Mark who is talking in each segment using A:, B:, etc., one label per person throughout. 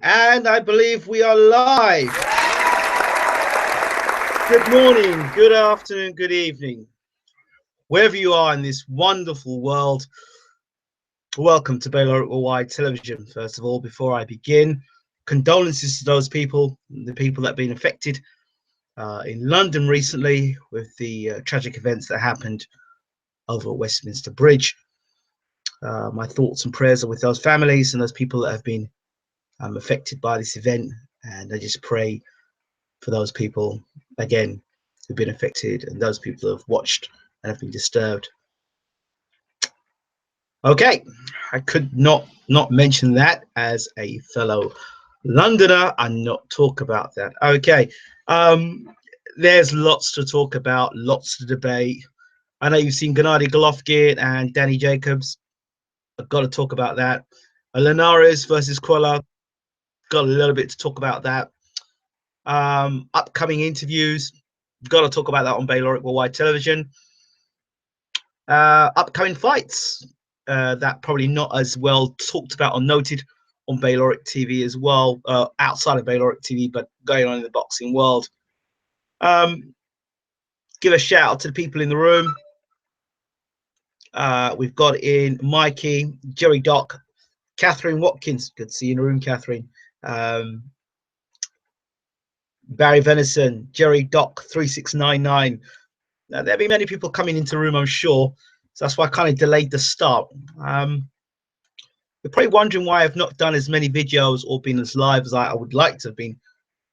A: And I believe we are live. Good morning, good afternoon, good evening. Wherever you are in this wonderful world, welcome to Baylor Worldwide Television. First of all, before I begin, condolences to those people, the people that have been affected in London recently with the tragic events that happened over Westminster Bridge. My thoughts and prayers are with those families and those people that have been affected by this event, and I just pray for those people again who've been affected and those people who have watched and have been disturbed. Okay, I could not mention that as a fellow Londoner and not talk about that. Okay, there's lots to talk about, lots to debate. I know you've seen Gennady Golovkin and Danny Jacobs. I've got to talk about that. Linares versus Crolla. Got a little bit to talk about that. Upcoming interviews, got to talk about that on Baylor Worldwide Television. Upcoming fights that probably not as well talked about or noted on Baylor TV as well, outside of Baylor TV, but going on in the boxing world. Give a shout out to the people in the room. We've got in Mikey, Jerry Doc, Catherine Watkins. Good to see you in the room, Catherine. Barry Venison, Jerry Doc 3699. Now, there'll be many people coming into the room, I'm sure. So that's why I kind of delayed the start. You're probably wondering why I've not done as many videos or been as live as I would like to have been.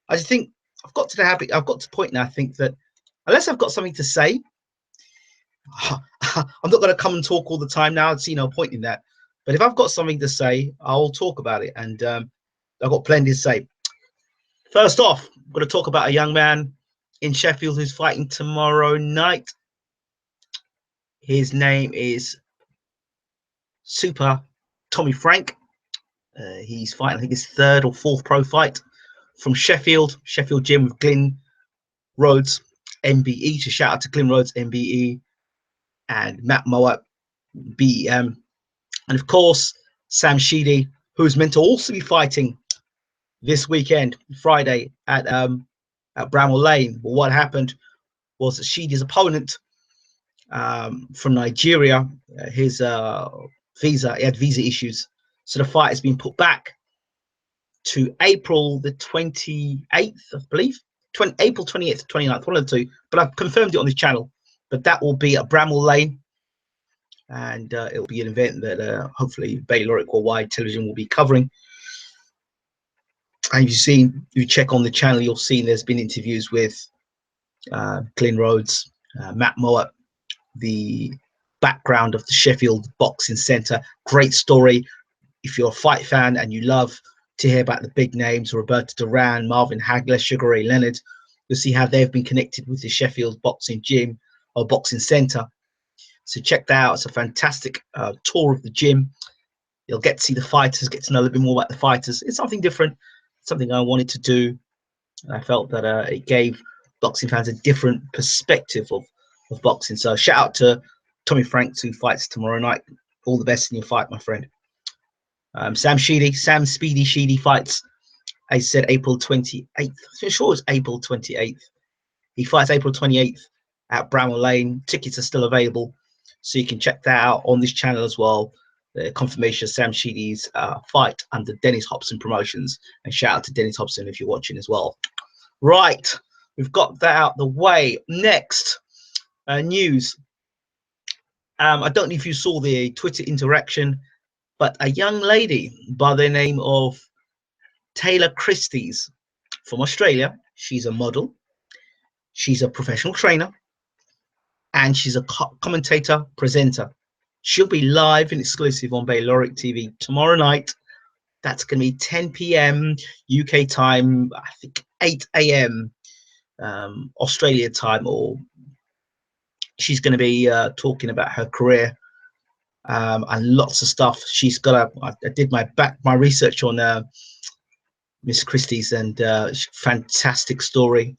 A: I just think I've got to the habit, I've got to the point now, I think that unless I've got something to say, I'm not going to come and talk all the time now. I see no point in that. But if I've got something to say, I'll talk about it. And I've got plenty to say. First off, I'm going to talk about a young man in Sheffield who's fighting tomorrow night. His name is Super Tommy Frank. He's fighting, I think, his third or fourth pro fight from Sheffield Gym with Glyn Rhodes MBE. So shout out to Glyn Rhodes MBE and Matt Mowat BEM. And of course, Sam Sheedy, who's meant to also be fighting this weekend, Friday, at Bramall Lane. But what happened was that Sheedy's opponent from Nigeria, his visa, he had visa issues. So the fight has been put back to April the 28th, I believe. April 28th, 29th, one of the two. But I've confirmed it on this channel. But that will be at Bramall Lane. And it'll be an event that hopefully Baylor Worldwide Television will be covering. And if you check on the channel, you'll see there's been interviews with Glyn Rhodes, Matt Mowat, the background of the Sheffield Boxing Centre. Great story. If you're a fight fan and you love to hear about the big names, Roberto Duran, Marvin Hagler, Sugar Ray Leonard, you'll see how they've been connected with the Sheffield Boxing Gym or Boxing Centre. So check that out. It's a fantastic tour of the gym. You'll get to see the fighters, get to know a little bit more about the fighters. It's something different, something I wanted to do. I felt that it gave boxing fans a different perspective of boxing. So shout out to Tommy Franks, who fights tomorrow night. All the best in your fight, my friend. Sam Speedy Sheedy fights, I said April 28th. I'm sure it's April 28th. He fights April 28th at Bramall Lane. Tickets are still available, so you can check that out on this channel as well. The confirmation of Sam Sheedy's fight under Dennis Hobson Promotions. And shout out to Dennis Hobson if you're watching as well. Right, we've got that out the way. Next, news. I don't know if you saw the Twitter interaction, but a young lady by the name of Taylor Christie's from Australia. She's a model. She's a professional trainer. And she's a commentator, presenter. She'll be live and exclusive on Baylor TV tomorrow night. That's going to be 10 p.m. UK time, I think 8 a.m. Australia time. Or she's going to be talking about her career and lots of stuff. She's got I did my research on Miss Christie's, and fantastic story.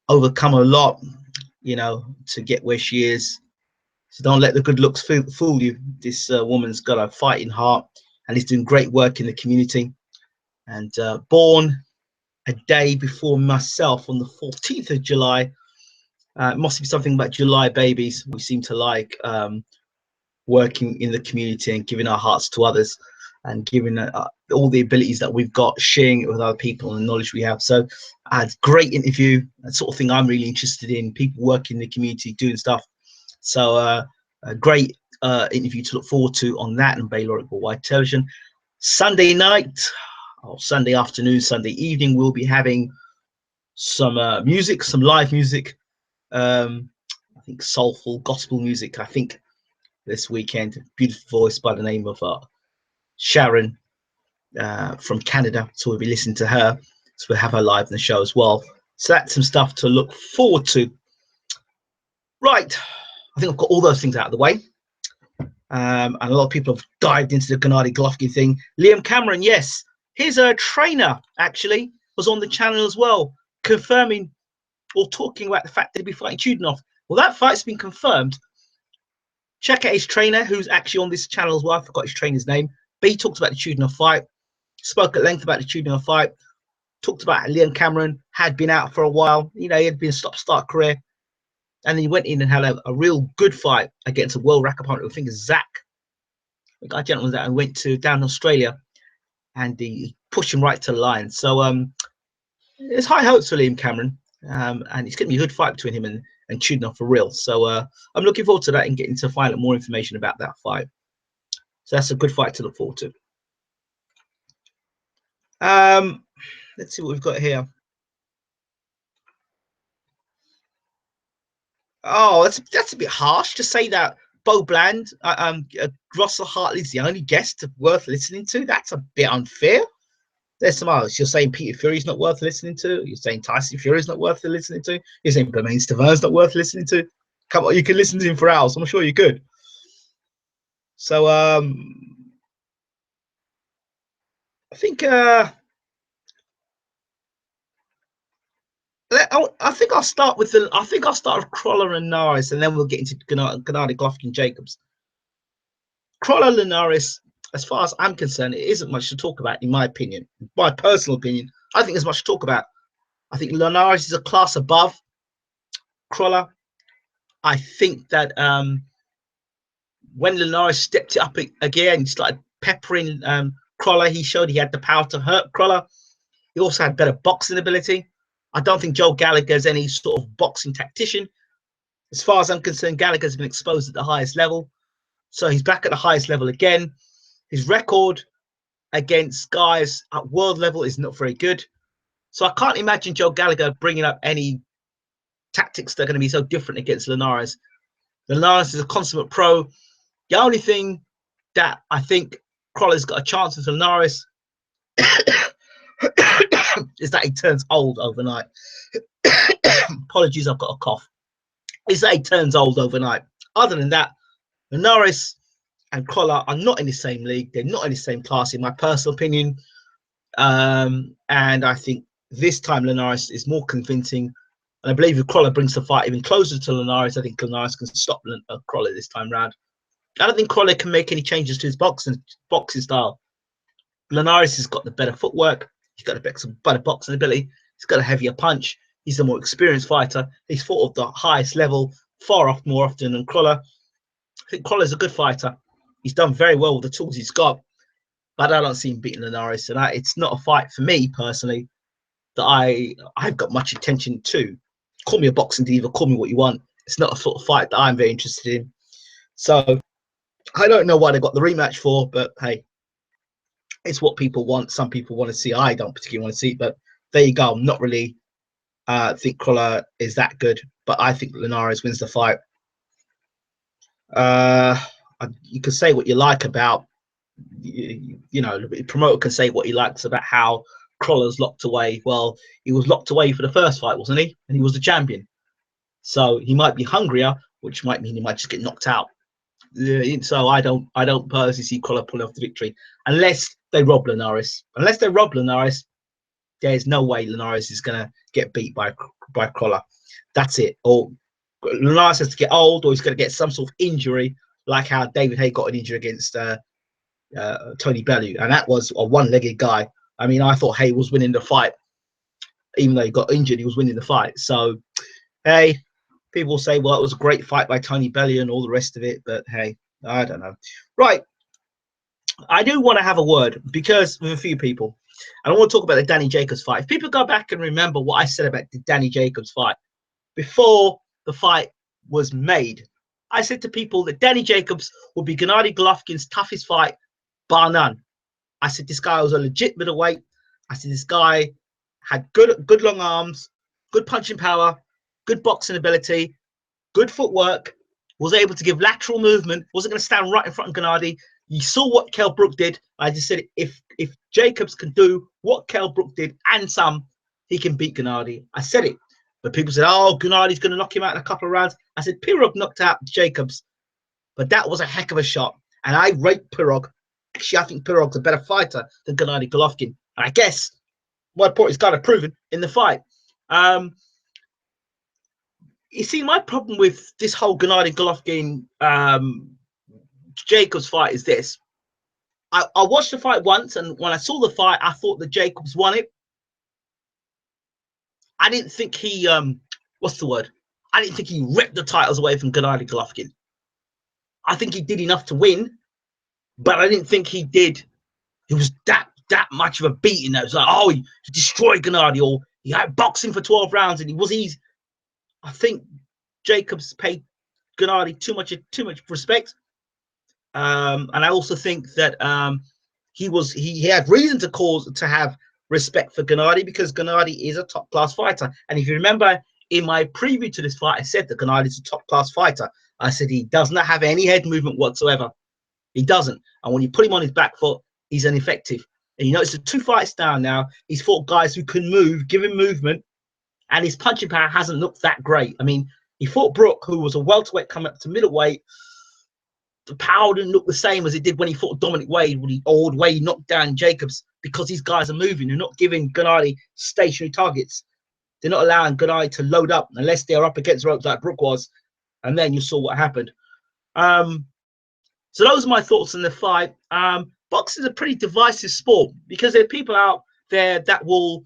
A: Overcome a lot, you know, to get where she is. So don't let the good looks fool you. This woman's got a fighting heart. and he's doing great work in the community. And born a day before myself on the 14th of July. It must be something about July babies. We seem to like working in the community and giving our hearts to others, and giving all the abilities that we've got, sharing it with other people and the knowledge we have. So I had a great interview, that sort of thing I'm really interested in, people working in the community, doing stuff. So a great interview to look forward to on that and Baylor at Worldwide Television. Sunday night, or Sunday afternoon, Sunday evening, we'll be having some music, some live music. I think soulful gospel music, I think, this weekend. Beautiful voice by the name of Sharon from Canada. So we'll be listening to her. So we'll have her live in the show as well. So that's some stuff to look forward to. Right. I think I've got all those things out of the way. And a lot of people have dived into the Gennady Golovkin thing. Liam Cameron, yes. His trainer, actually, was on the channel as well, confirming or talking about the fact that he'd be fighting Chudinov. Well, that fight's been confirmed. Check out his trainer, who's actually on this channel as well. I forgot his trainer's name. But he talked about the Chudinov fight, spoke at length about the Chudinov fight, talked about how Liam Cameron had been out for a while. You know, he had been a stop-start career. And then he went in and had a real good fight against a world rack opponent, I think is Zach. The guy gentleman that went to down in Australia, and he pushed him right to the line. So there's high hopes for Liam Cameron, and it's going to be a good fight between him and Chudinov for real. So I'm looking forward to that and getting to find out more information about that fight. So that's a good fight to look forward to. Let's see what we've got here. Oh, that's a bit harsh to say that Bo Bland, Russell Hartley's the only guest worth listening to. That's a bit unfair. There's some others. You're saying Peter Fury's not worth listening to. You're saying Tyson Fury's not worth listening to. You're saying Bermain Staver's not worth listening to. Come on, you can listen to him for hours. I'm sure you could. So I think I think I'll start with Crolla and Linares, and then we'll get into Gennady Golovkin Jacobs. Crolla Linares, as far as I'm concerned, it isn't much to talk about, in my opinion. My personal opinion, I think there's much to talk about. I think Linares is a class above Crolla. I think that when Linares stepped it up again, he started peppering Crolla. He showed he had the power to hurt Crolla. He also had better boxing ability. I don't think Joe Gallagher's any sort of boxing tactician. As far as I'm concerned, Gallagher's been exposed at the highest level. So he's back at the highest level again. His record against guys at world level is not very good. So I can't imagine Joe Gallagher bringing up any tactics that are going to be so different against Linares. Linares is a consummate pro. The only thing that I think Crolla's got a chance with Linares is that he turns old overnight. Apologies, I've got a cough. Is that he turns old overnight. Other than that, Linares and Crolla are not in the same league. They're not in the same class, in my personal opinion. And I think this time Linares is more convincing. And I believe if Crolla brings the fight even closer to Linares, I think Linares can stop Crolla this time round. I don't think Crolla can make any changes to his boxing style. Linares has got the better footwork. He's got a better boxing ability. He's got a heavier punch. He's a more experienced fighter. He's fought at the highest level more often than Crolla. I think Crolla's a good fighter. He's done very well with the tools he's got, but I don't see him beating Linares. And it's not a fight for me personally that I've got much attention to. Call me a boxing diva, call me what you want. It's not a sort of fight that I'm very interested in. So I don't know why they got the rematch for, but hey, it's what people want. Some people want to see. I don't particularly want to see it, but there you go. I'm not really think Crolla is that good, but I think Linares wins the fight. You can say what you like about, you know, the promoter can say what he likes about how Crolla's locked away. Well, he was locked away for the first fight, wasn't he? And he was the champion. So he might be hungrier, which might mean he might just get knocked out. So I don't personally see Crolla pulling off the victory unless they rob Linares. Unless they rob Linares, there's no way Linares is going to get beat by Crolla. That's it. Or Linares has to get old, or he's going to get some sort of injury, like how David Haye got an injury against Tony Bellew, and that was a one-legged guy. I mean, I thought Hay was winning the fight, even though he got injured. He was winning the fight. So, hey, people say, well, it was a great fight by Tony Bellew and all the rest of it, but hey, I don't know. Right, I do want to have a word because with a few people, and I want to talk about the Danny Jacobs fight. If people go back and remember what I said about the Danny Jacobs fight before the fight was made, I said to people that Danny Jacobs would be Gennady Golovkin's toughest fight, bar none. I said this guy was a legit middleweight. I said this guy had good long arms, good punching power, good boxing ability, good footwork, was able to give lateral movement, wasn't going to stand right in front of Gennady. You saw what Kell Brook did. I just said if Jacobs can do what Kell Brook did and some, he can beat Gennady. I said it. But people said, oh, Gennady's going to knock him out in a couple of rounds. I said, Pirog knocked out Jacobs. But that was a heck of a shot. And I rate Pirog. Actually, I think Pirog's a better fighter than Gennady Golovkin. And I guess my point is kind of proven in the fight. You see, my problem with this whole Gennady Golovkin Jacobs fight is this. I watched the fight once, and when I saw the fight, I thought that Jacobs won it. I didn't think he what's the word? I didn't think he ripped the titles away from Gennady Golovkin. I think he did enough to win, but I didn't think he did. It was that much of a beating. That was like, oh, he destroyed Gennady, or he had boxing for 12 rounds, and he was easy. I think Jacobs paid Gennady too much respect, and I also think that he had reason to have respect for Gennady because Gennady is a top class fighter. And if you remember in my preview to this fight, I said that Gennady is a top class fighter. I said he does not have any head movement whatsoever. He doesn't. And when you put him on his back foot, he's ineffective. And you know, it's the 2 fights down now. He's fought guys who can move, give him movement, and his punching power hasn't looked that great. I mean, he fought Brook, who was a welterweight coming up to middleweight. The power didn't look the same as it did when he fought Dominic Wade, or the way he knocked down Jacobs, because these guys are moving. They're not giving Gennady stationary targets. They're not allowing Gennady to load up unless they're up against ropes like Brook was. And then you saw what happened. So those are my thoughts on the fight. Boxing is a pretty divisive sport because there are people out there that will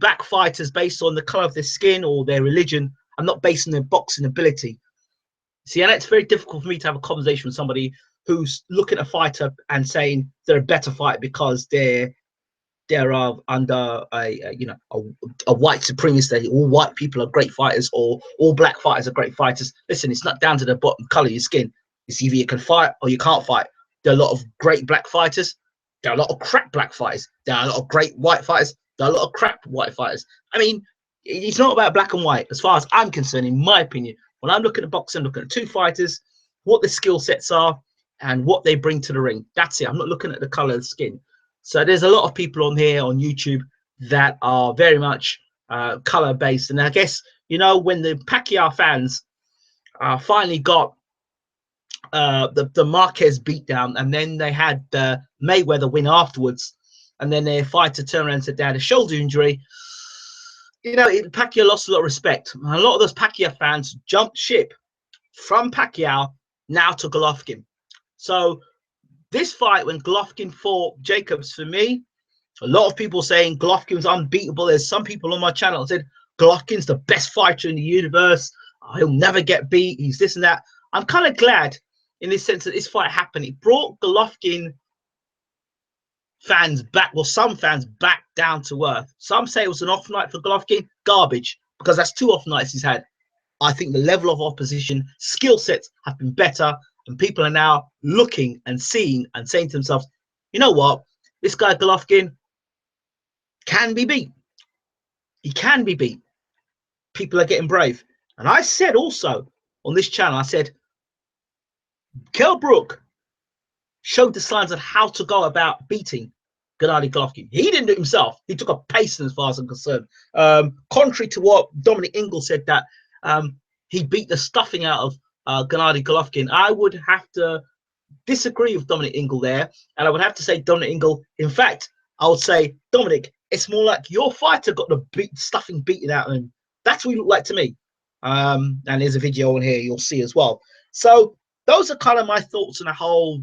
A: back fighters based on the color of their skin or their religion and not based on their boxing ability. See, and it's very difficult for me to have a conversation with somebody who's looking at a fighter and saying they're a better fighter because they're under a white supremacist that all white people are great fighters or all black fighters are great fighters. Listen, it's not down to the bottom color of your skin. It's either you can fight or you can't fight. There are a lot of great black fighters. There are a lot of crap black fighters. There are a lot of great white fighters. There are a lot of crap white fighters. I mean, it's not about black and white as far as I'm concerned, in my opinion. When I'm looking at boxing, I'm looking at 2 fighters, what the skill sets are, and what they bring to the ring. That's it. I'm not looking at the color of the skin. So there's a lot of people on here on YouTube that are very much color based. And I guess, you know, when the Pacquiao fans finally got the Marquez beatdown, and then they had the Mayweather win afterwards, and then their fighter turned around and said they had a shoulder injury, you know, Pacquiao lost a lot of respect. And a lot of those Pacquiao fans jumped ship from Pacquiao now to Golovkin. So this fight, when Golovkin fought Jacobs, for me, a lot of people saying Golovkin's unbeatable. There's some people on my channel that said Golovkin's the best fighter in the universe. He'll never get beat. He's this and that. I'm kind of glad in this sense that this fight happened. It brought Golovkin fans back, well, some fans back down to earth. Some say it was an off night for Golovkin. Garbage, because that's 2 off nights he's had. I think the level of opposition, skill sets have been better, and people are now looking and seeing and saying to themselves, you know what, this guy Golovkin can be beat. He can be beat. People are getting brave. And I said also on this channel, I said, Kell Brook showed the signs of how to go about beating Gennady Golovkin. He didn't do it himself. He took a pacing as far as I'm concerned. Contrary to what Dominic Ingle said, that he beat the stuffing out of Gennady Golovkin, I would have to disagree with Dominic Ingle there. And I would have to say, Dominic Ingle, in fact, I would say, Dominic, it's more like your fighter got the stuffing beaten out of him. That's what he looked like to me. And there's a video on here you'll see as well. So those are kind of my thoughts on the whole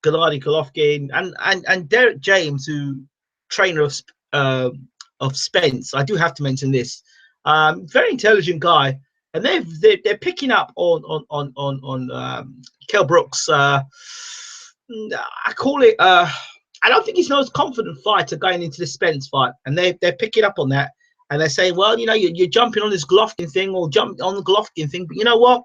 A: Gennady Golovkin, and Derek James, who trainer of Spence. I do have to mention this. Very intelligent guy, and they're picking up on Kell Brooks. I call it. I don't think he's the most confident fighter going into the Spence fight, and they're picking up on that. And they say, well, you know, you're jumping on this Golovkin thing, or jump on the Golovkin thing, but you know what?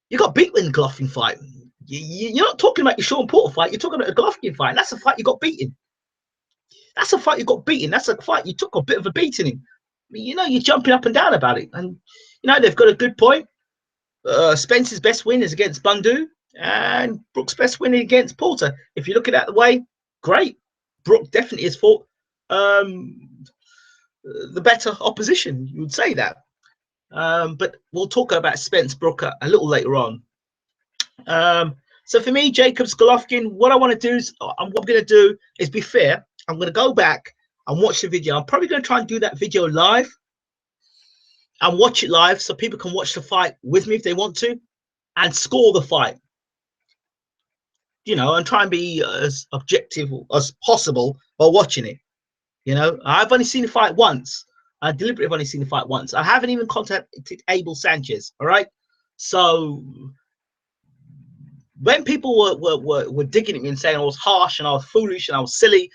A: You got beaten in the Golovkin fight. You're not talking about your Sean Porter fight. You're talking about a Golovkin fight. And that's a fight you got beaten. That's a fight you got beaten. That's a fight you took a bit of a beating in. You know, you're jumping up and down about it. And, you know, they've got a good point. Spence's best win is against Bundu, and Brook's best win against Porter. If you look at it that way, great. Brook definitely has fought the better opposition. You would say that. But we'll talk about Spence Brook a little later on. So for me, Jacobs Golovkin, what I want to do is, what I'm going to do is be fair. I'm going to go back and watch the video. I'm probably going to try and do that video live and watch it live so people can watch the fight with me if they want to and score the fight. You know, and try and be as objective as possible while watching it. You know, I've only seen the fight once. I deliberately have only seen the fight once. I haven't even contacted Abel Sanchez. All right. So when people were digging at me and saying I was harsh and I was foolish and I was silly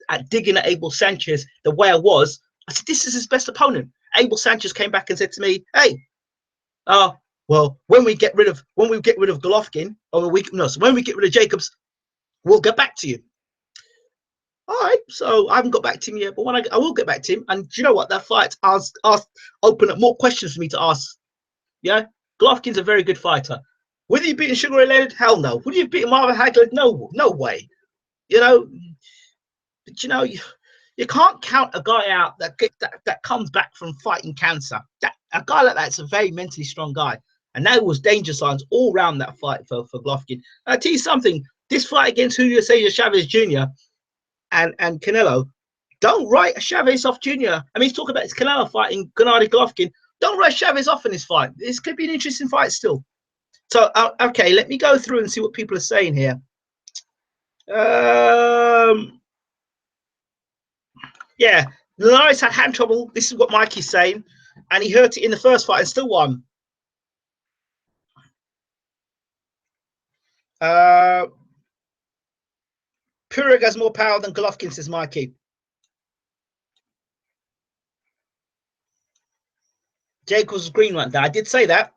A: at digging at Abel Sanchez the way I was, I said, this is his best opponent. Abel Sanchez came back and said to me, hey, well, when we get rid of Golovkin, or when we get rid of Jacobs, we'll get back to you. All right, so I haven't got back to him yet, but when I will get back to him. And do you know what? That fight open up more questions for me to ask. Yeah, Golovkin's a very good fighter. Would he beat Sugar Ray Leonard? Hell no. Would he have beaten Marvin Hagler? No way. You know, but you know, you can't count a guy out that comes back from fighting cancer. A guy like that's a very mentally strong guy. And there was danger signs all around that fight for Golovkin. I'll tell you something, this fight against Julio Cesar Chavez Jr. and Canelo, don't write Chavez off Jr. I mean, he's talking about his Canelo fighting Gennady Golovkin. Don't write Chavez off in this fight. This could be an interesting fight still. So, okay, let me go through and see what people are saying here. Yeah, Linares had hand trouble. This is what Mikey's saying. And he hurt it in the first fight and still won. Purig has more power than Golovkin, says Mikey. Jacobs green one. I did say that.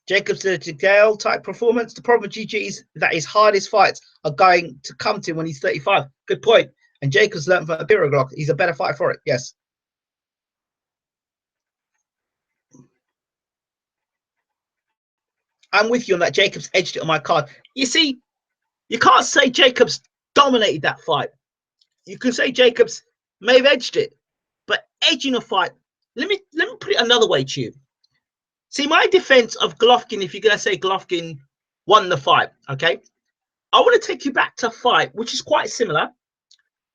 A: Jacobs did a Gale type performance. The problem with GG is that his hardest fights are going to come to him when he's 35. Good point. And Jacobs learned from Purig. He's a better fighter for it. Yes. I'm with you on that. Jacobs edged it on my card. You see, you can't say Jacobs dominated that fight. You can say Jacobs may have edged it, but edging a fight. Let me put it another way to you. See, my defense of Golovkin, if you're going to say Golovkin won the fight, okay, I want to take you back to a fight which is quite similar.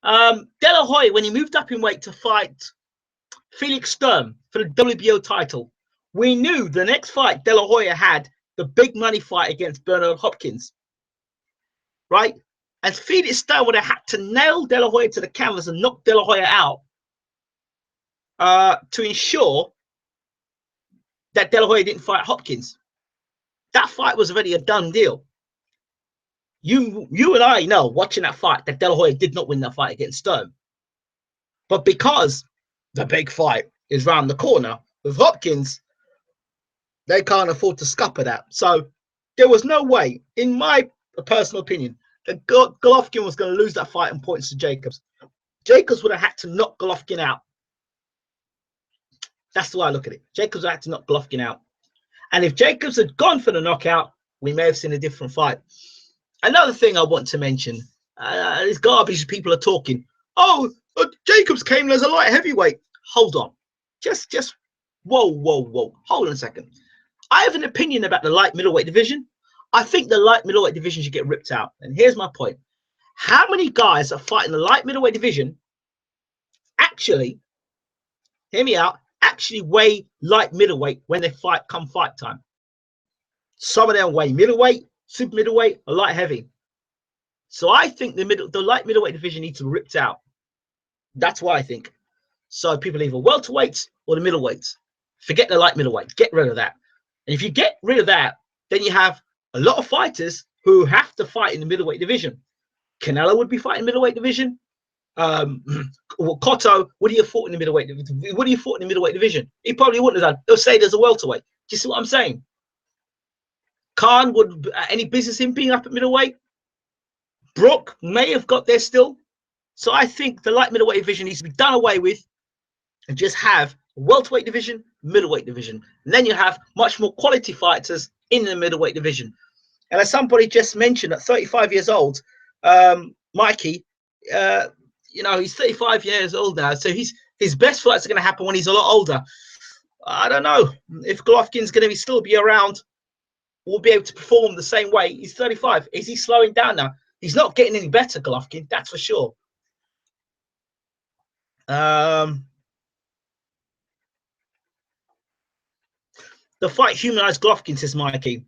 A: De La Hoya, when he moved up in weight to fight Felix Sturm for the WBO title, we knew the next fight De La Hoya had the big money fight against Bernard Hopkins, right? And Felix Sturm would have had to nail De La Hoya to the canvas and knock De La Hoya out to ensure that De La Hoya didn't fight Hopkins. That fight was already a done deal. You and I know, watching that fight, that De La Hoya did not win that fight against Sturm. But because the big fight is round the corner with Hopkins, they can't afford to scupper that. So there was no way, in my personal opinion, that Golovkin was going to lose that fight and points to Jacobs. Jacobs would have had to knock Golovkin out. That's the way I look at it. Jacobs had to knock Golovkin out. And if Jacobs had gone for the knockout, we may have seen a different fight. Another thing I want to mention, this garbage people are talking. Oh, Jacobs came as a light heavyweight. Hold on. Just, whoa. Hold on a second. I have an opinion about the light middleweight division. I think the light middleweight division should get ripped out. And here's my point. How many guys are fighting the light middleweight division actually, hear me out, actually weigh light middleweight when they fight come fight time? Some of them weigh middleweight, super middleweight, or light heavy. So I think the light middleweight division needs to be ripped out. That's what I think. So people either welterweights or the middleweights. Forget the light middleweight. Get rid of that. And if you get rid of that, then you have a lot of fighters who have to fight in the middleweight division. Canelo would be fighting middleweight division. Cotto, would he have fought in the middleweight division? Would he have fought in the middleweight division? He probably wouldn't have done. They'll say there's a welterweight. Do you see what I'm saying? Khan would any business in being up at middleweight? Brook may have got there still. So I think the light middleweight division needs to be done away with and just have a welterweight division, middleweight division. And then you have much more quality fighters in the middleweight division. And as somebody just mentioned, at 35 years old, Mikey, you know, he's 35 years old now. So his best fights are going to happen when he's a lot older. I don't know if Golovkin's going to still be around, will be able to perform the same way. He's 35. Is he slowing down now? He's not getting any better, Golovkin. That's for sure. The fight humanized Golovkin, says Mikey.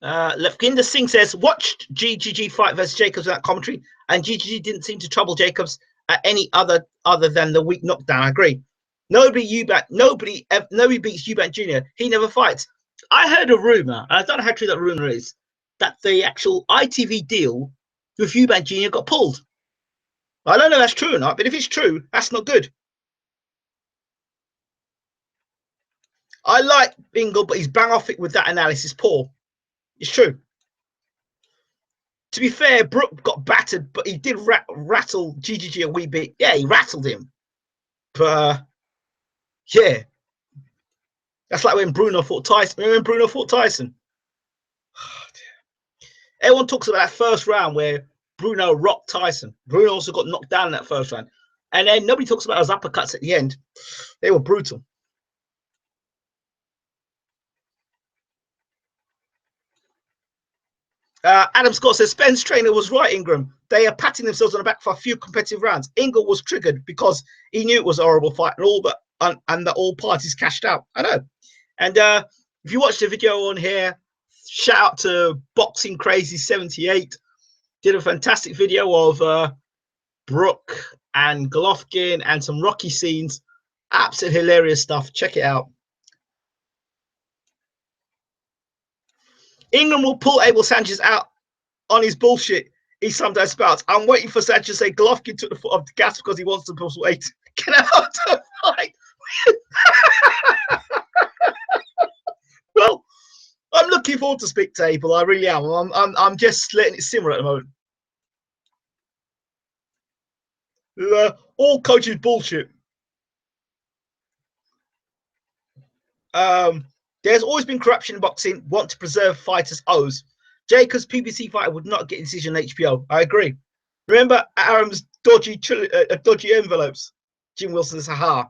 A: Lefkinder Singh says, watched GGG fight versus Jacobs without commentary, and GGG didn't seem to trouble Jacobs at any other than the weak knockdown. I agree. Nobody beats Eubank Jr. He never fights. I heard a rumor, and I don't know how true that rumor is, that the actual ITV deal with Eubank Jr. got pulled. I don't know if that's true or not, but if it's true, that's not good. I like Ingle, but he's bang off it with that analysis. Poor. It's true. To be fair, Brook got battered, but he did rattle GGG a wee bit. Yeah, he rattled him. But yeah, that's like when Bruno fought Tyson. Remember when Bruno fought Tyson? Oh, everyone talks about that first round where Bruno rocked Tyson. Bruno also got knocked down in that first round. And then nobody talks about those uppercuts at the end. They were brutal. Adam Scott says, Spence trainer was right, Ingram. They are patting themselves on the back for a few competitive rounds. Ingle was triggered because he knew it was a horrible fight and that all parties cashed out. I know. And if you watch the video on here, shout out to Boxing Crazy 78. Did a fantastic video of Brook and Golovkin and some Rocky scenes. Absolutely hilarious stuff. Check it out. Ingram will pull Abel Sanchez out on his bullshit he sometimes spouts. I'm waiting for Sanchez to say Golovkin took the foot off the gas because he wants to push weight. Get out to fight. Well, I'm looking forward to speak to Abel. I really am. I'm just letting it simmer at the moment. All coaches bullshit. There's always been corruption in boxing. Want to preserve fighters' O's. Jacobs' PBC fighter would not get a decision on HBO. I agree. Remember Aram's dodgy envelopes. Jim Wilson says, haha.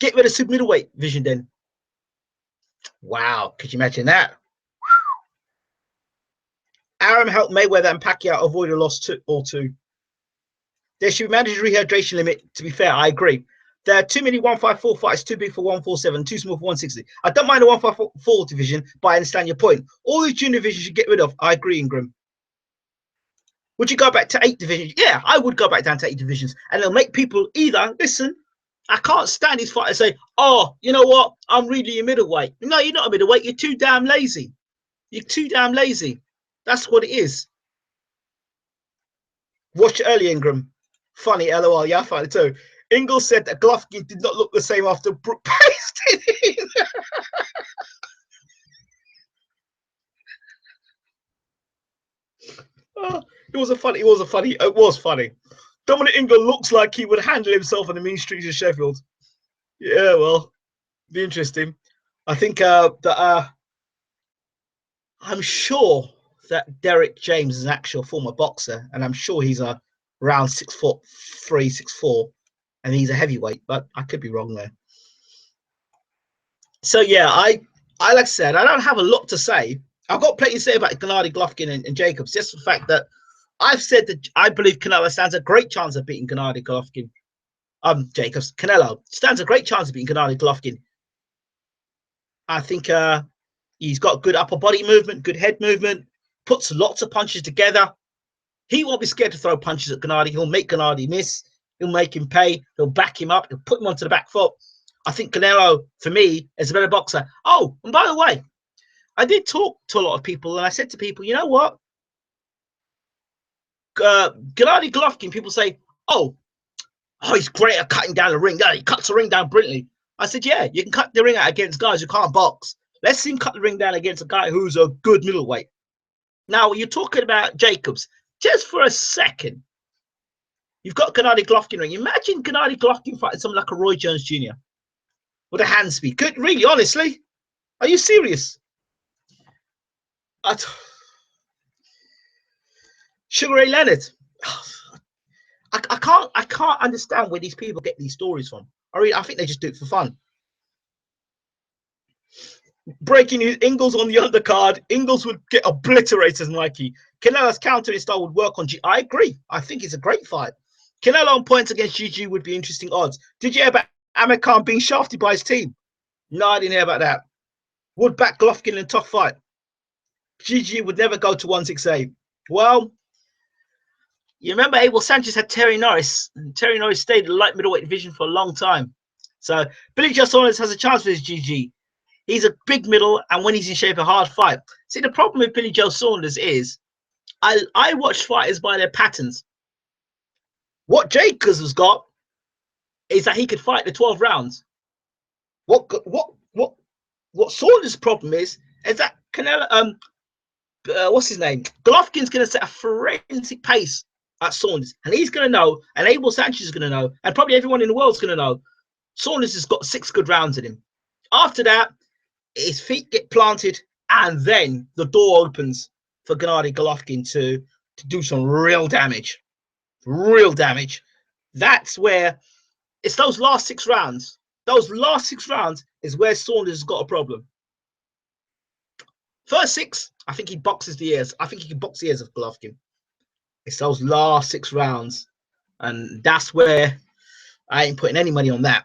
A: Get rid of super middleweight vision then. Wow, could you imagine that? Aram helped Mayweather and Pacquiao avoid a loss or two. There should be mandatory rehydration limit. To be fair, I agree. There are too many 154 fights, too big for 147, too small for 160. I don't mind the 154 division, but I understand your point. All these junior divisions should get rid of. I agree, Ingram. Would you go back to 8 divisions? Yeah, I would go back down to 8 divisions. And it'll make people either, listen, I can't stand these fighters say, oh, you know what? I'm really a middleweight. No, you're not a middleweight. You're too damn lazy. You're too damn lazy. That's what it is. Watch it early, Ingram. Funny, LOL. Yeah, I find it too. Ingle said that Golovkin did not look the same after Brook pasted him. Oh, it was funny. Dominic Ingle looks like he would handle himself on the mean streets of Sheffield. Yeah, well, be interesting. I think that I'm sure that Derek James is an actual former boxer, and I'm sure he's around 6'3", 6'4", and he's a heavyweight, but I could be wrong there. So yeah, I like I said, I don't have a lot to say. I've got plenty to say about Gennady Golovkin and Jacobs. Just the fact that I've said that I believe Canelo stands a great chance of beating Gennady Golovkin. Jacobs. Canelo stands a great chance of beating Gennady Golovkin. I think he's got good upper body movement, good head movement, puts lots of punches together. He won't be scared to throw punches at Gennady. He'll make Gennady miss. He'll make him pay. He'll back him up. He'll put him onto the back foot. I think Canelo, for me, is a better boxer. Oh, and by the way, I did talk to a lot of people, and I said to people, you know what? Gennady Golovkin, people say, oh, he's great at cutting down the ring. Yeah, he cuts the ring down brilliantly. I said, yeah, you can cut the ring out against guys who can't box. Let's see him cut the ring down against a guy who's a good middleweight. Now, you're talking about Jacobs. Just for a second, you've got Gennady Golovkin ring. Imagine Gennady Golovkin fighting someone like a Roy Jones Jr. with a hand speed. Good, really, honestly? Are you serious? Sugar Ray Leonard. I can't understand where these people get these stories from. I think they just do it for fun. Breaking news: Ingles on the undercard. Ingles would get obliterated, Mikey. Canelo's countering style would work on G. I agree. I think it's a great fight. Canelo on points against GG would be interesting odds. Did you hear about Amir Khan being shafted by his team? No, I didn't hear about that. Would back Golovkin in a tough fight. GG would never go to 168. Well, you remember Abel Sanchez had Terry Norris, and Terry Norris stayed in the light middleweight division for a long time. So Billy Joe Saunders has a chance for his GG. He's a big middle, and when he's in shape, a hard fight. See, the problem with Billy Joe Saunders is I watch fighters by their patterns. What Jacobs has got is that he could fight the 12 rounds. What Saunders' problem is that Canelo, what's his name? Golovkin's going to set a forensic pace at Saunders, and he's going to know, and Abel Sanchez is going to know, and probably everyone in the world is going to know, Saunders has got 6 good rounds in him. After that, his feet get planted, and then the door opens for Gennady Golovkin to do some real damage. Real damage. That's where it's those last 6 rounds. Those last 6 rounds is where Saunders has got a problem. First 6, I think he boxes the ears. I think he can box the ears of Golovkin. It's those last 6 rounds, and that's where I ain't putting any money on that.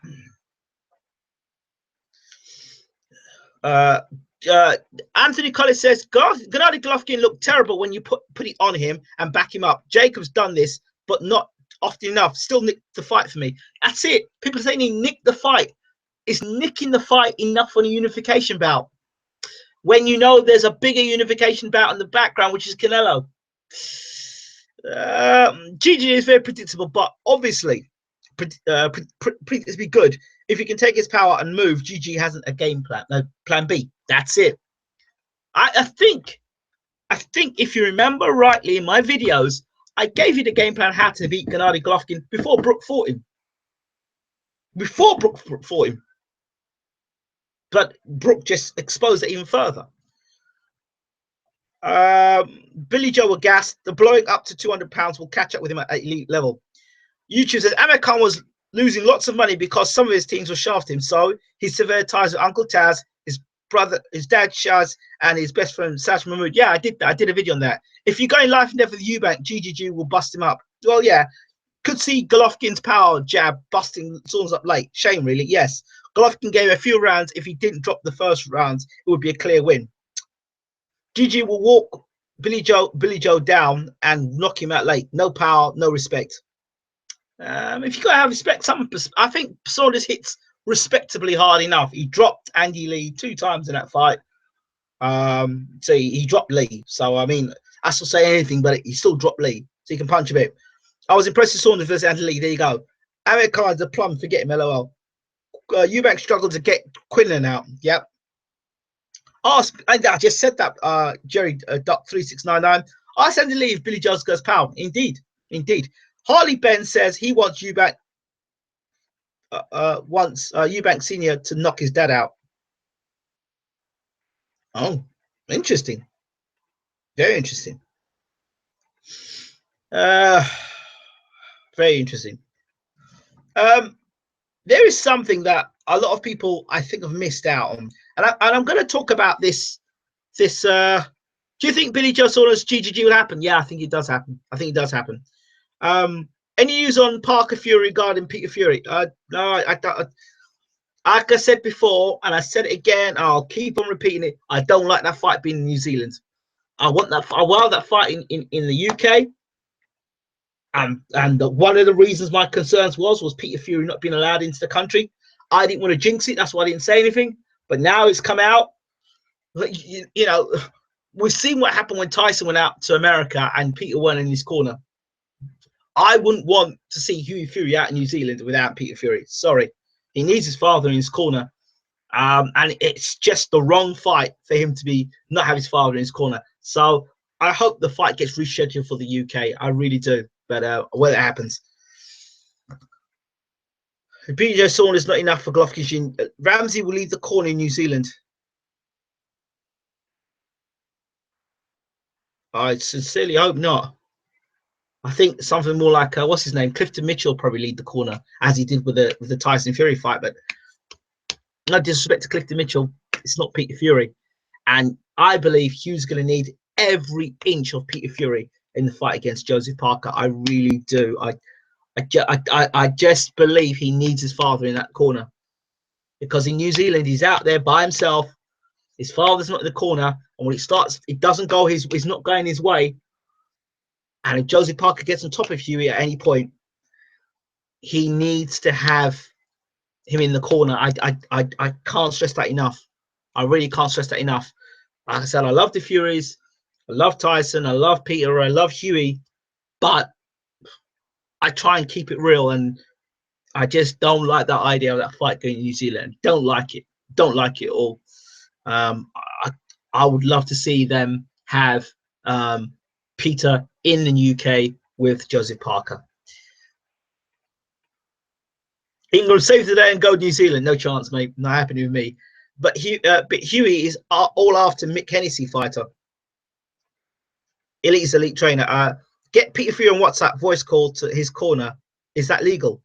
A: Anthony Collins says Gennady Golovkin looked terrible when you put it on him and back him up. Jacobs done this, but not often enough. Still nicked the fight for me. That's it. People saying he nicked the fight. Is nicking the fight enough for a unification bout? When you know there's a bigger unification bout in the background, which is Canelo. GG is very predictable, but obviously predictably good. If he can take his power and move, GG hasn't a game plan. No, plan B. That's it. I think if you remember rightly in my videos, I gave you the game plan how to beat Gennady Golovkin before Brook fought him. Before Brook fought him. But Brook just exposed it even further. Billy Joe Agas, the blowing up to 200 pounds will catch up with him at elite level. YouTube says Amir Khan was losing lots of money because some of his teams were shafting him. So he severed ties with Uncle Taz, his brother, his dad Shaz, and his best friend Sash Mahmood. Yeah, I did that. I did a video on that. If you go in life and death with Eubank, GGG will bust him up. Well, yeah. Could see Golovkin's power jab busting Saunders up late. Shame, really. Yes. Golovkin gave a few rounds. If he didn't drop the first rounds, it would be a clear win. GG will walk Billy Joe down and knock him out late. No power, no respect. If you gotta have respect, I think Saunders hits respectably hard enough. He dropped Andy Lee 2 times in that fight. So he dropped Lee. So I mean, I still say anything, but he still dropped Lee. So he can punch a bit. I was impressed with Saunders versus Andy Lee. There you go. Amir Khan's a plum. Forget him. LOL. Eubank struggled to get Quinlan out. Yep. I just said that, Jerry Duck 3699. Ask Andy Lee if Billy Joe's goes power. Indeed. Harley Ben says he wants Eubank Eubank Senior to knock his dad out. Oh, interesting. Very interesting. Very interesting. There is something that a lot of people I think have missed out on, and I'm going to talk about this. Do you think Billy Joe Saunders GGG will happen? Yeah, I think it does happen. Any news on Parker Fury regarding Peter Fury? No, I don't. Like I said before, and I said it again, I'll keep on repeating it. I don't like that fight being in New Zealand. I want that. I want that fight in the UK. And one of the reasons my concerns was Peter Fury not being allowed into the country. I didn't want to jinx it. That's why I didn't say anything. But now it's come out. You know, we've seen what happened when Tyson went out to America and Peter weren't in his corner. I wouldn't want to see Hughie Fury out in New Zealand without Peter Fury. Sorry. He needs his father in his corner. And it's just the wrong fight for him to be not have his father in his corner. So I hope the fight gets rescheduled for the UK. I really do. But whether it happens. BJ Sawn is not enough for Golovkin. Ramsey will leave the corner in New Zealand. I sincerely hope not. I think something more like what's his name? Clifton Mitchell probably lead the corner as he did with the Tyson Fury fight. But no disrespect to Clifton Mitchell, it's not Peter Fury, and I believe Hugh's going to need every inch of Peter Fury in the fight against Joseph Parker. I really do. I just believe he needs his father in that corner, because in New Zealand he's out there by himself. His father's not in the corner, and when it starts, it doesn't go it's not going his way. And if Joseph Parker gets on top of Hughie at any point, he needs to have him in the corner. I can't stress that enough. I really can't stress that enough. Like I said, I love the Furies, I love Tyson, I love Peter, I love Hughie, but I try and keep it real, and I just don't like that idea of that fight going to New Zealand. Don't like it. Don't like it at all. I would love to see them have Peter in the UK with Joseph Parker. England save the day and go to New Zealand. No chance, mate. Not happening with me. But Hughie is all after Mick Hennessy fighter. Elite's elite trainer. Get Peter Fury on WhatsApp voice call to his corner. Is that legal?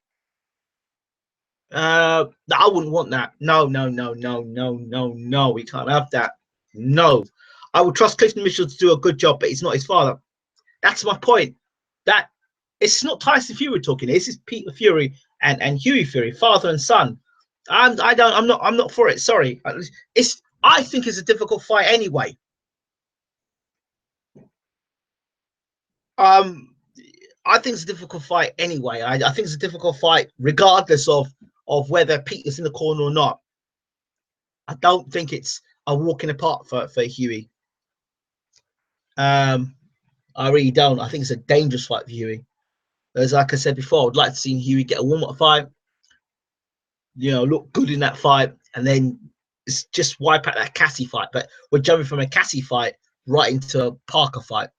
A: I wouldn't want that. No. We can't have that. No. I would trust Clifton Mitchell to do a good job, but he's not his father. That's my point. That it's not Tyson Fury talking. This is Peter Fury and Hughie Fury, father and son. I'm not for it. Sorry. I think it's a difficult fight anyway. I think it's a difficult fight anyway. I think it's a difficult fight regardless of whether Peter's in the corner or not. I don't think it's a walk in the park for Hughie. I really don't. I think it's a dangerous fight for Hughie. As like I said before, I'd like to see Hughie get a warm-up fight, look good in that fight, and then it's just wipe out that Cassie fight. But we're jumping from a Cassie fight right into a Parker fight.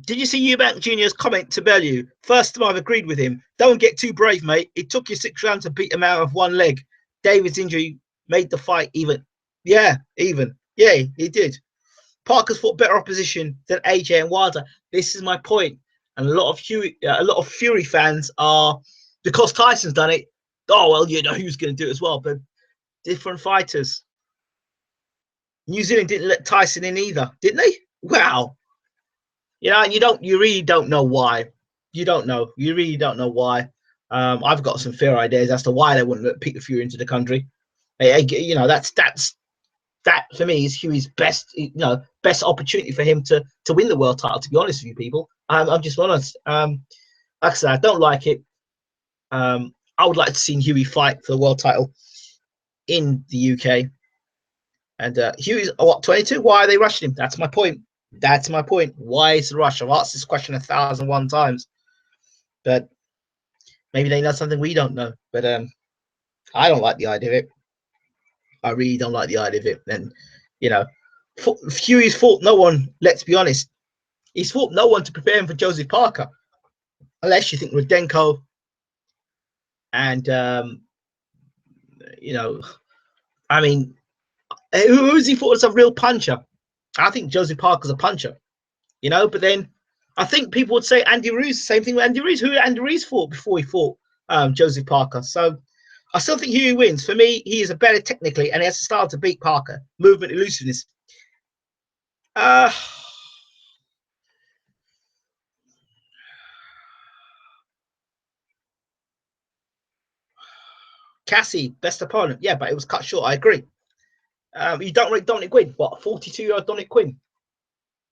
A: Did you see Eubank Jr.'s comment to Bellew? First time I've agreed with him. Don't get too brave, mate. It took you 6 rounds to beat him out of one leg. David's injury made the fight even. Yeah, even. Yeah, he did. Parker's fought better opposition than AJ and Wilder. This is my point. And a lot of Fury fans are, because Tyson's done it, oh, well, who's going to do it as well. But different fighters. New Zealand didn't let Tyson in either, didn't they? Wow. And you really don't know why. You don't know. You really don't know why. I've got some fair ideas as to why they wouldn't let Peter Fury into the country. That for me is Hughie's best opportunity for him to win the world title. To be honest with you, people, I'm just honest. Like I said, I don't like it. I would like to see Hughie fight for the world title in the UK. And Hughie's 22. Why are they rushing him? That's my point. That's my point. Why is the rush? I've asked this question 1,001 times, but maybe they know something we don't know. But I don't like the idea of it. I really don't like the idea of it. And Hughie's fought no one. Let's be honest. He's fought no one to prepare him for Joseph Parker, unless you think Rudenko. And I mean, who's he fought as a real puncher? I think Joseph Parker's a puncher, but then I think people would say Andy Ruiz, same thing with Andy Ruiz. Who Andy Ruiz fought before he fought Joseph Parker? So I still think Huey wins. For me, he is a better technically, and he has the style to beat Parker. Movement, elusiveness. Cassie, best opponent. Yeah, but it was cut short. I agree. You don't rate Dominic Quinn. What, 42-year-old Dominic Quinn?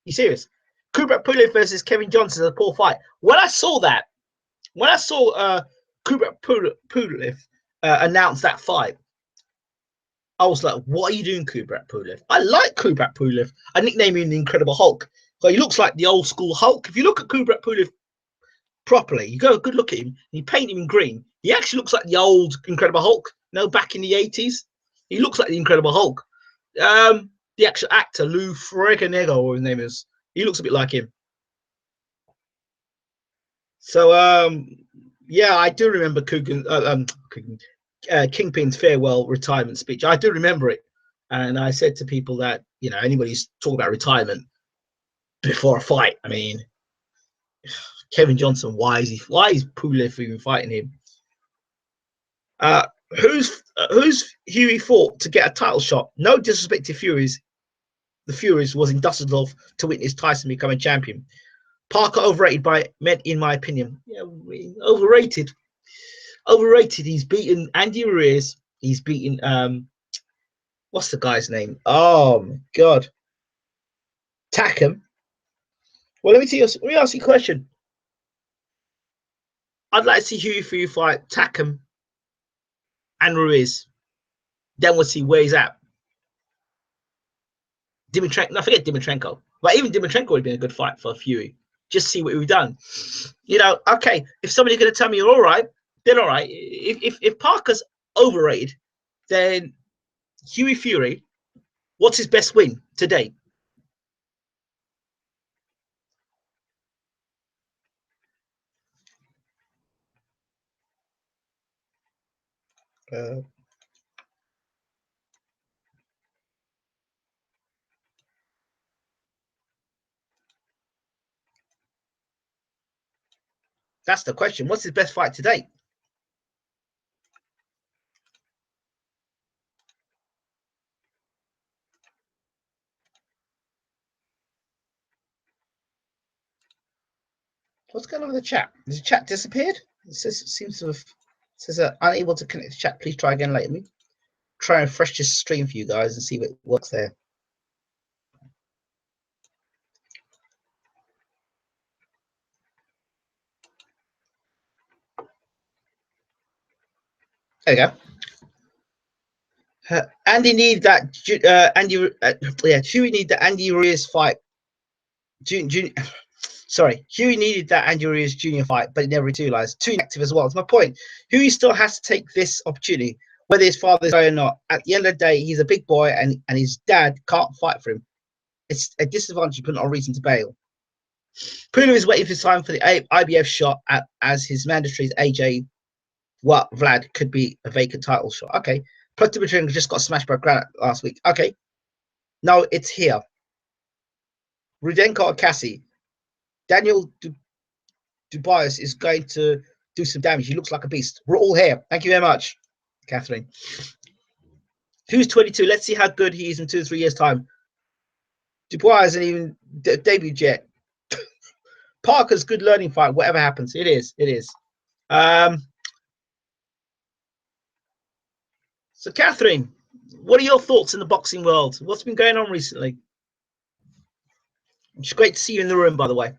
A: You serious? Kubrat Pulev versus Kevin Johnson is a poor fight. When I saw Kubrat Pulev announce that fight, I was like, what are you doing, Kubrat Pulev? I like Kubrat Pulev. I nicknamed him the Incredible Hulk. So he looks like the old school Hulk. If you look at Kubrat Pulev properly, you go a good look at him, and you paint him in green, he actually looks like the old Incredible Hulk. No, back in the 80s. He looks like the Incredible Hulk. The actual actor, Lou Ferrigno, or his name is, he looks a bit like him. So, yeah, I do remember Kingpin's farewell retirement speech. I do remember it. And I said to people that, you know, anybody's talking about retirement before a fight. I mean, Kevin Johnson, why is Pulev even fighting him? Who's Huey fought to get a title shot? No disrespect to Furies. The Furies was in Dusseldorf to witness Tyson becoming champion. Parker overrated in my opinion. Yeah, overrated. Overrated. He's beaten Andy Ruiz. He's beaten what's the guy's name? Oh my god. Takam. Well, let me ask you a question. I'd like to see Huey Fury fight Takam and Ruiz. Then we'll see where he's at. Dimitrenko, no, forget Dimitrenko. But even Dimitrenko would have been a good fight for Fury. Just see what we've done. You know, okay, if somebody's going to tell me you're all right, then all right. If Parker's overrated, then Huey Fury, what's his best win to date? That's the question. What's his best fight to date? What's going on with the chat? Has the chat disappeared? It seems to have says unable to connect the chat. Please try again later. Try and refresh this stream for you guys and see what works there. There you go. Andy need that. Huey need the Andy Ruiz fight. Sorry, Huey needed that Andy Ruiz Jr. fight, but he never materialized. Too inactive as well. It's my point. Huey still has to take this opportunity, whether his father's there or not. At the end of the day, he's a big boy, and his dad can't fight for him. It's a disadvantage, but not a reason to bail. Puna is waiting for time for the IBF shot as his mandatory AJ Vlad could be a vacant title shot. Okay. Plus, Dimitrenko just got smashed by Granite last week. Okay. No, it's here. Rudenko or Cassie. Daniel Dubias is going to do some damage. He looks like a beast. We're all here. Thank you very much, Catherine. Who's 22? Let's see how good he is in 2 or 3 years' time. Dubois hasn't even debuted yet. Parker's good learning fight. Whatever happens, it is. It is. So, Catherine, what are your thoughts in the boxing world? What's been going on recently? It's great to see you in the room, by the way.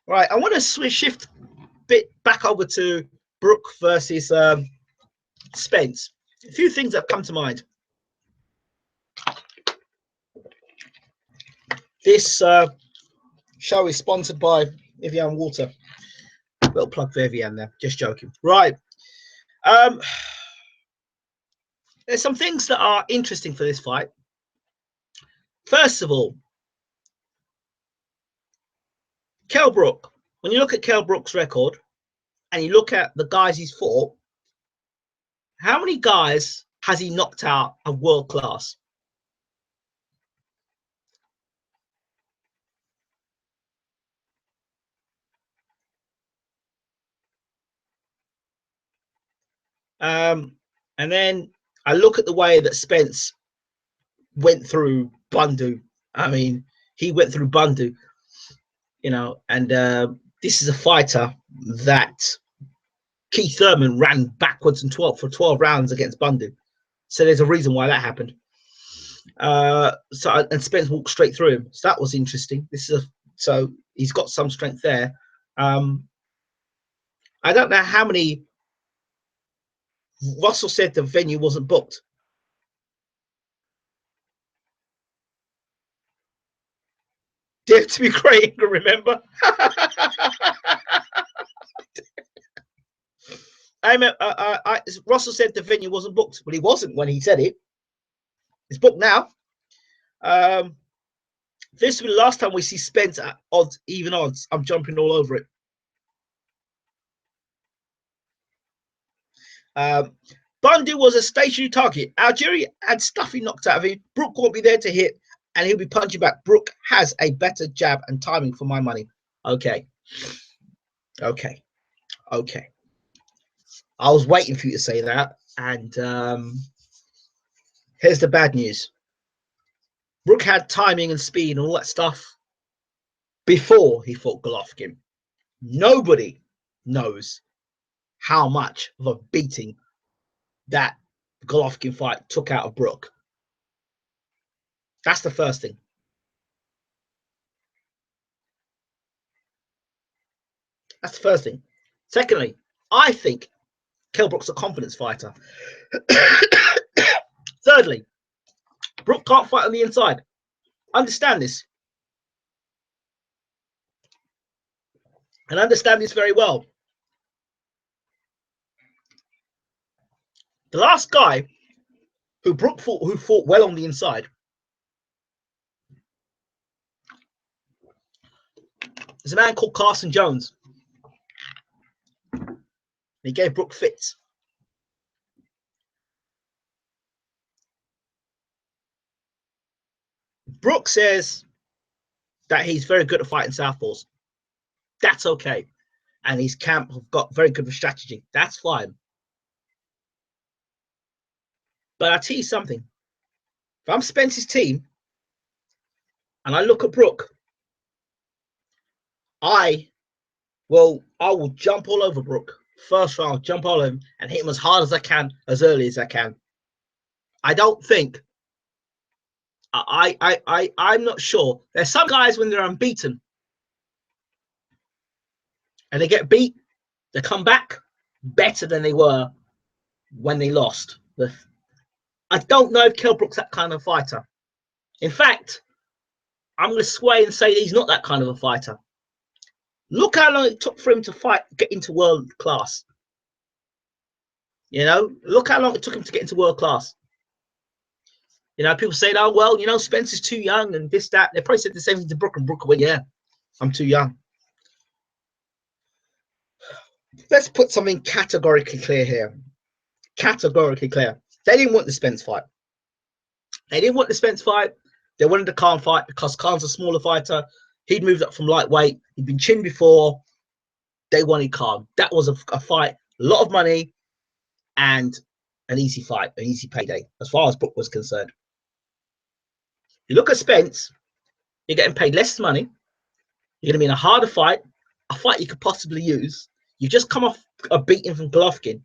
A: Right, I want to shift a bit back over to Brooke versus Spence. A few things that have come to mind. This show is sponsored by Evian Water. Little plug for Evian there. Just joking. Right. There's some things that are interesting for this fight. First of all, Kell Brook. When you look at Kell Brook's record and you look at the guys he's fought, how many guys has he knocked out of world class? And then I look at the way that Spence went through Bundu. I mean, he went through Bundu, you know, and this is a fighter that Keith Thurman ran backwards and 12 rounds against Bundu. So there's a reason why that happened. And Spence walked straight through him. So that was interesting. So he's got some strength there. I don't know how many. Russell said the venue wasn't booked. Dare to be great, remember? Russell said the venue wasn't booked, but he wasn't when he said it. It's booked now. This will be the last time we see Spence at odds, even odds. I'm jumping all over it. Bundu was a stationary target. Algeria had Stuffy knocked out of him. Brook won't be there to hit, and he'll be punching back. Brook has a better jab and timing for my money. Okay. I was waiting for you to say that, and here's the bad news. Brook had timing and speed and all that stuff before he fought Golovkin. Nobody knows how much of a beating that Golovkin fight took out of Brook. That's the first thing. That's the first thing. Secondly, I think Kell Brook's a confidence fighter. Thirdly, Brook can't fight on the inside. Understand this. And understand this very well. The last guy who Brook fought, who fought well on the inside, is a man called Carson Jones. He gave Brook fits. Brook says that he's very good at fighting southpaws. That's okay. And his camp have got very good strategy. That's fine. But I'll tell you something. If I'm Spence's team and I look at Brook, I will jump all over Brook. First round, jump all over him and hit him as hard as I can, as early as I can. I don't think I'm not sure. There's some guys when they're unbeaten and they get beat, they come back better than they were when they lost. I don't know if Kell Brook's that kind of fighter. In fact, I'm going to sway and say he's not that kind of a fighter. Look how long it took for him to get into world class. You know, look how long it took him to get into world class. You know, people say, oh, well, you know, Spencer's too young and this, that. They probably said the same thing to Brook, and Brook went, yeah, I'm too young. Let's put something categorically clear here. Categorically clear. They didn't want the Spence fight. They didn't want the Spence fight. They wanted the Khan fight because Khan's a smaller fighter. He'd moved up from lightweight. He'd been chinned before. They wanted Khan. That was a fight, a lot of money, and an easy fight, an easy payday, as far as Brook was concerned. You look at Spence, you're getting paid less money. You're going to be in a harder fight, a fight you could possibly use. You just come off a beating from Golovkin.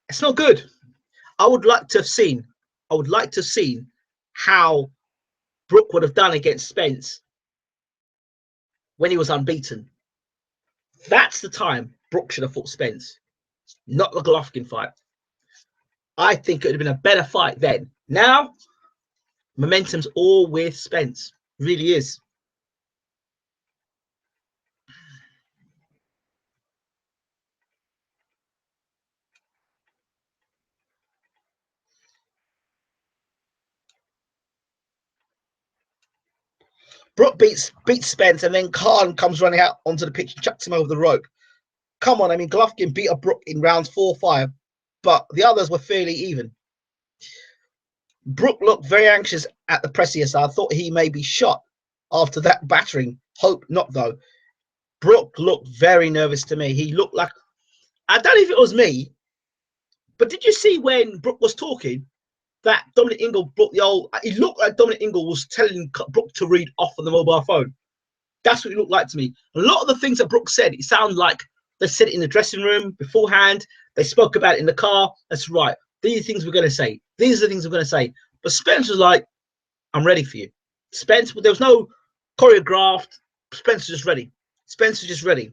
A: It's not good. I would like to have seen how Brook would have done against Spence when he was unbeaten. That's the time Brook should have fought Spence, not the Golovkin fight. I think it would have been a better fight then. Now, momentum's all with Spence. It really is. Brook beats Spence, and then Khan comes running out onto the pitch and chucks him over the rope. Come on, I mean, Golovkin beat up Brook in rounds 4 or 5, but the others were fairly even. Brook looked very anxious at the pressing side. I thought he may be shot after that battering. Hope not, though. Brook looked very nervous to me. He looked like, I don't know if it was me, but did you see when Brooke was talking that Dominic Ingle brought the old? It looked like Dominic Ingle was telling Brooke to read off on the mobile phone. That's what it looked like to me. A lot of the things that Brooke said, it sounded like they said it in the dressing room beforehand. They spoke about it in the car. That's right. These are the things we're going to say. These are the things we're going to say. But Spence was like, I'm ready for you. Spence, there was no choreographed. Spence was just ready. Spence was just ready.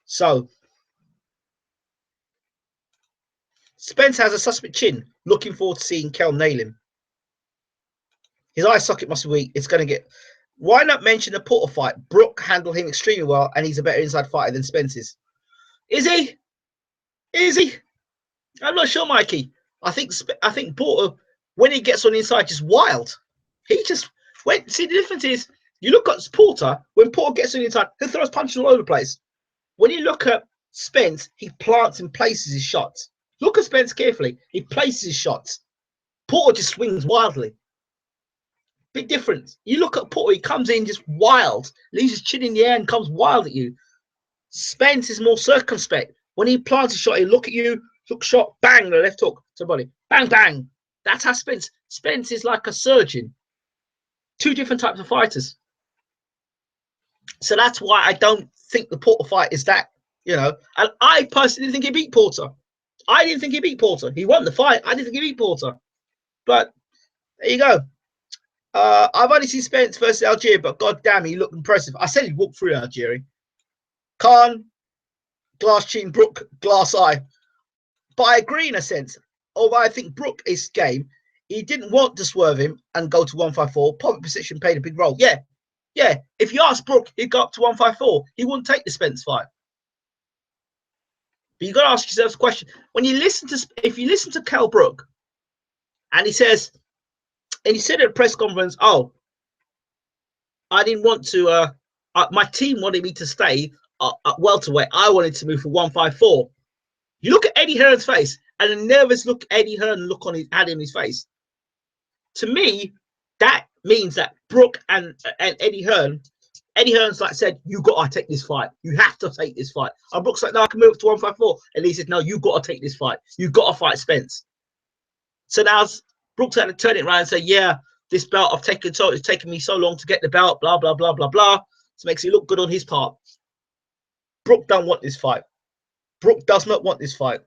A: So Spence has a suspect chin. Looking forward to seeing Kel nail him. His eye socket must be weak. It's going to get... Why not mention the Porter fight? Brooke handled him extremely well, and he's a better inside fighter than Spence is. Is he? Is he? I'm not sure, Mikey. I think Porter, when he gets on the inside, just wild. He just went. See, the difference is, you look at Porter, when Porter gets on the inside, he throws punches all over the place. When you look at Spence, he plants and places his shots. Look at Spence carefully. He places his shots. Porter just swings wildly. Big difference. You look at Porter, he comes in just wild, leaves his chin in the air and comes wild at you. Spence is more circumspect. When he plants a shot, he look at you, look shot, bang, the left hook to the body. Bang, bang. That's how Spence is like a surgeon. Two different types of fighters. So that's why I don't think the Porter fight is that, you know. And I personally didn't think he beat Porter. I didn't think he beat Porter. He won the fight. I didn't think he beat Porter. But there you go. I've only seen Spence versus Algieri, but goddamn, he looked impressive. I said he'd walk through Algieri. Khan, glass chin, Brooke, glass eye. But I agree in a sense. Although I think Brooke is game, he didn't want to swerve him and go to 154. Public perception played a big role. Yeah. Yeah. If you ask Brooke, he'd go up to 154. He wouldn't take the Spence fight. But you got to ask yourself a question. When you listen to, if you listen to Kell Brook, and he says, and he said at a press conference, oh, I didn't want to, my team wanted me to stay at welterweight. I wanted to move for 154. You look at Eddie Hearn's face, and a nervous look Eddie Hearn look on had in his face. To me, that means that Brooke and Eddie Hearn's like said, you got to take this fight. You have to take this fight. And Brooke's like, no, I can move to 154. And he said, no, you got to take this fight. You got to fight Spence. So now Brooks had to turn it around and say, yeah, this belt I've taken, so it's taken me so long to get the belt, blah, blah, blah, blah, blah. So it makes it look good on his part. Brooke don't want this fight. Brooke does not want this fight.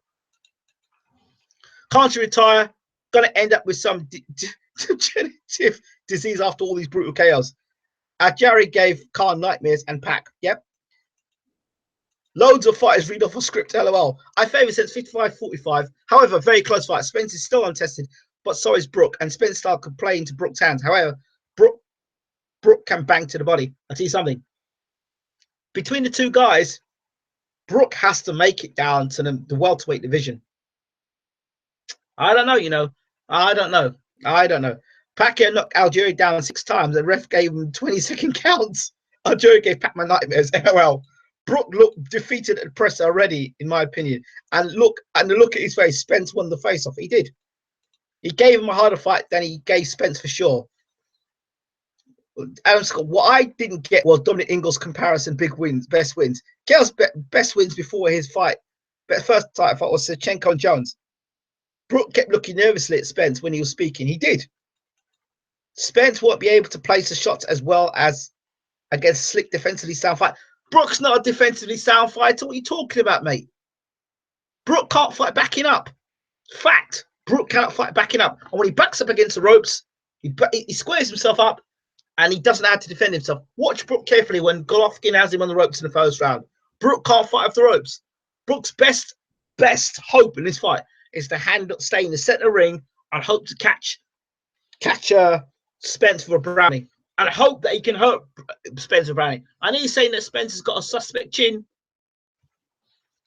A: Can't you retire? Gonna end up with some degenerative disease after all these brutal KOs. Algieri gave Khan nightmares and Pac. Yep. Loads of fighters read off a script, lol. I favour since 55-45. However, very close fight. Spence is still untested, but so is Brooke. And Spence style could play into Brooke's hands. However, Brooke can bang to the body. I'll tell you something. Between the two guys, Brooke has to make it down to the welterweight division. I don't know, you know. I don't know. Pacquiao knocked Algieri down 6 times. The ref gave him 20-second counts. Algieri gave Pacquiao nightmares. LOL. Brooke looked defeated at the press already, in my opinion. And the look at his face, Spence won the face-off. He did. He gave him a harder fight than he gave Spence for sure. Adam Scott, what I didn't get was Dominic Ingle's comparison, big wins, best wins. Kel's best wins before his fight, first title fight was Sechenko and Jones. Brooke kept looking nervously at Spence when he was speaking. He did. Spence won't be able to place the shots as well as against slick defensively sound fight. Brooke's not a defensively sound fighter. What are you talking about, mate? Brooke can't fight backing up. Fact. Brooke cannot fight backing up. And when he backs up against the ropes, he squares himself up and he doesn't know how to defend himself. Watch Brooke carefully when Golovkin has him on the ropes in the first round. Brooke can't fight off the ropes. Brooke's best hope in this fight is to stay in the center ring and hope to catch Spence for a brownie. And I hope that he can hurt Spence for a brownie. I know he's saying that Spence has got a suspect chin,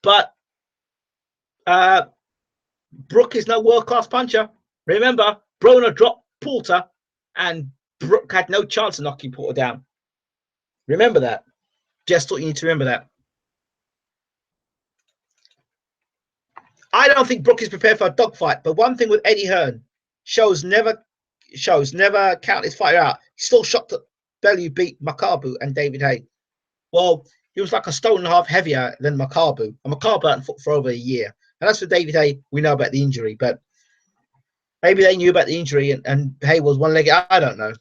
A: but Brooke is no world-class puncher. Remember, Broner dropped Porter and Brooke had no chance of knocking Porter down. Remember that. Just thought you need to remember that. I don't think Brooke is prepared for a dogfight, but one thing with Eddie Hearn, shows never count his fighter out. He's still shocked that Bellew beat Makabu and David Haye. Well, he was like a stone and a half heavier than Makabu. And Makabu hadn't fought for over a year. And that's for David Hay. We know about the injury, but maybe they knew about the injury and Hay was one-legged. I don't know.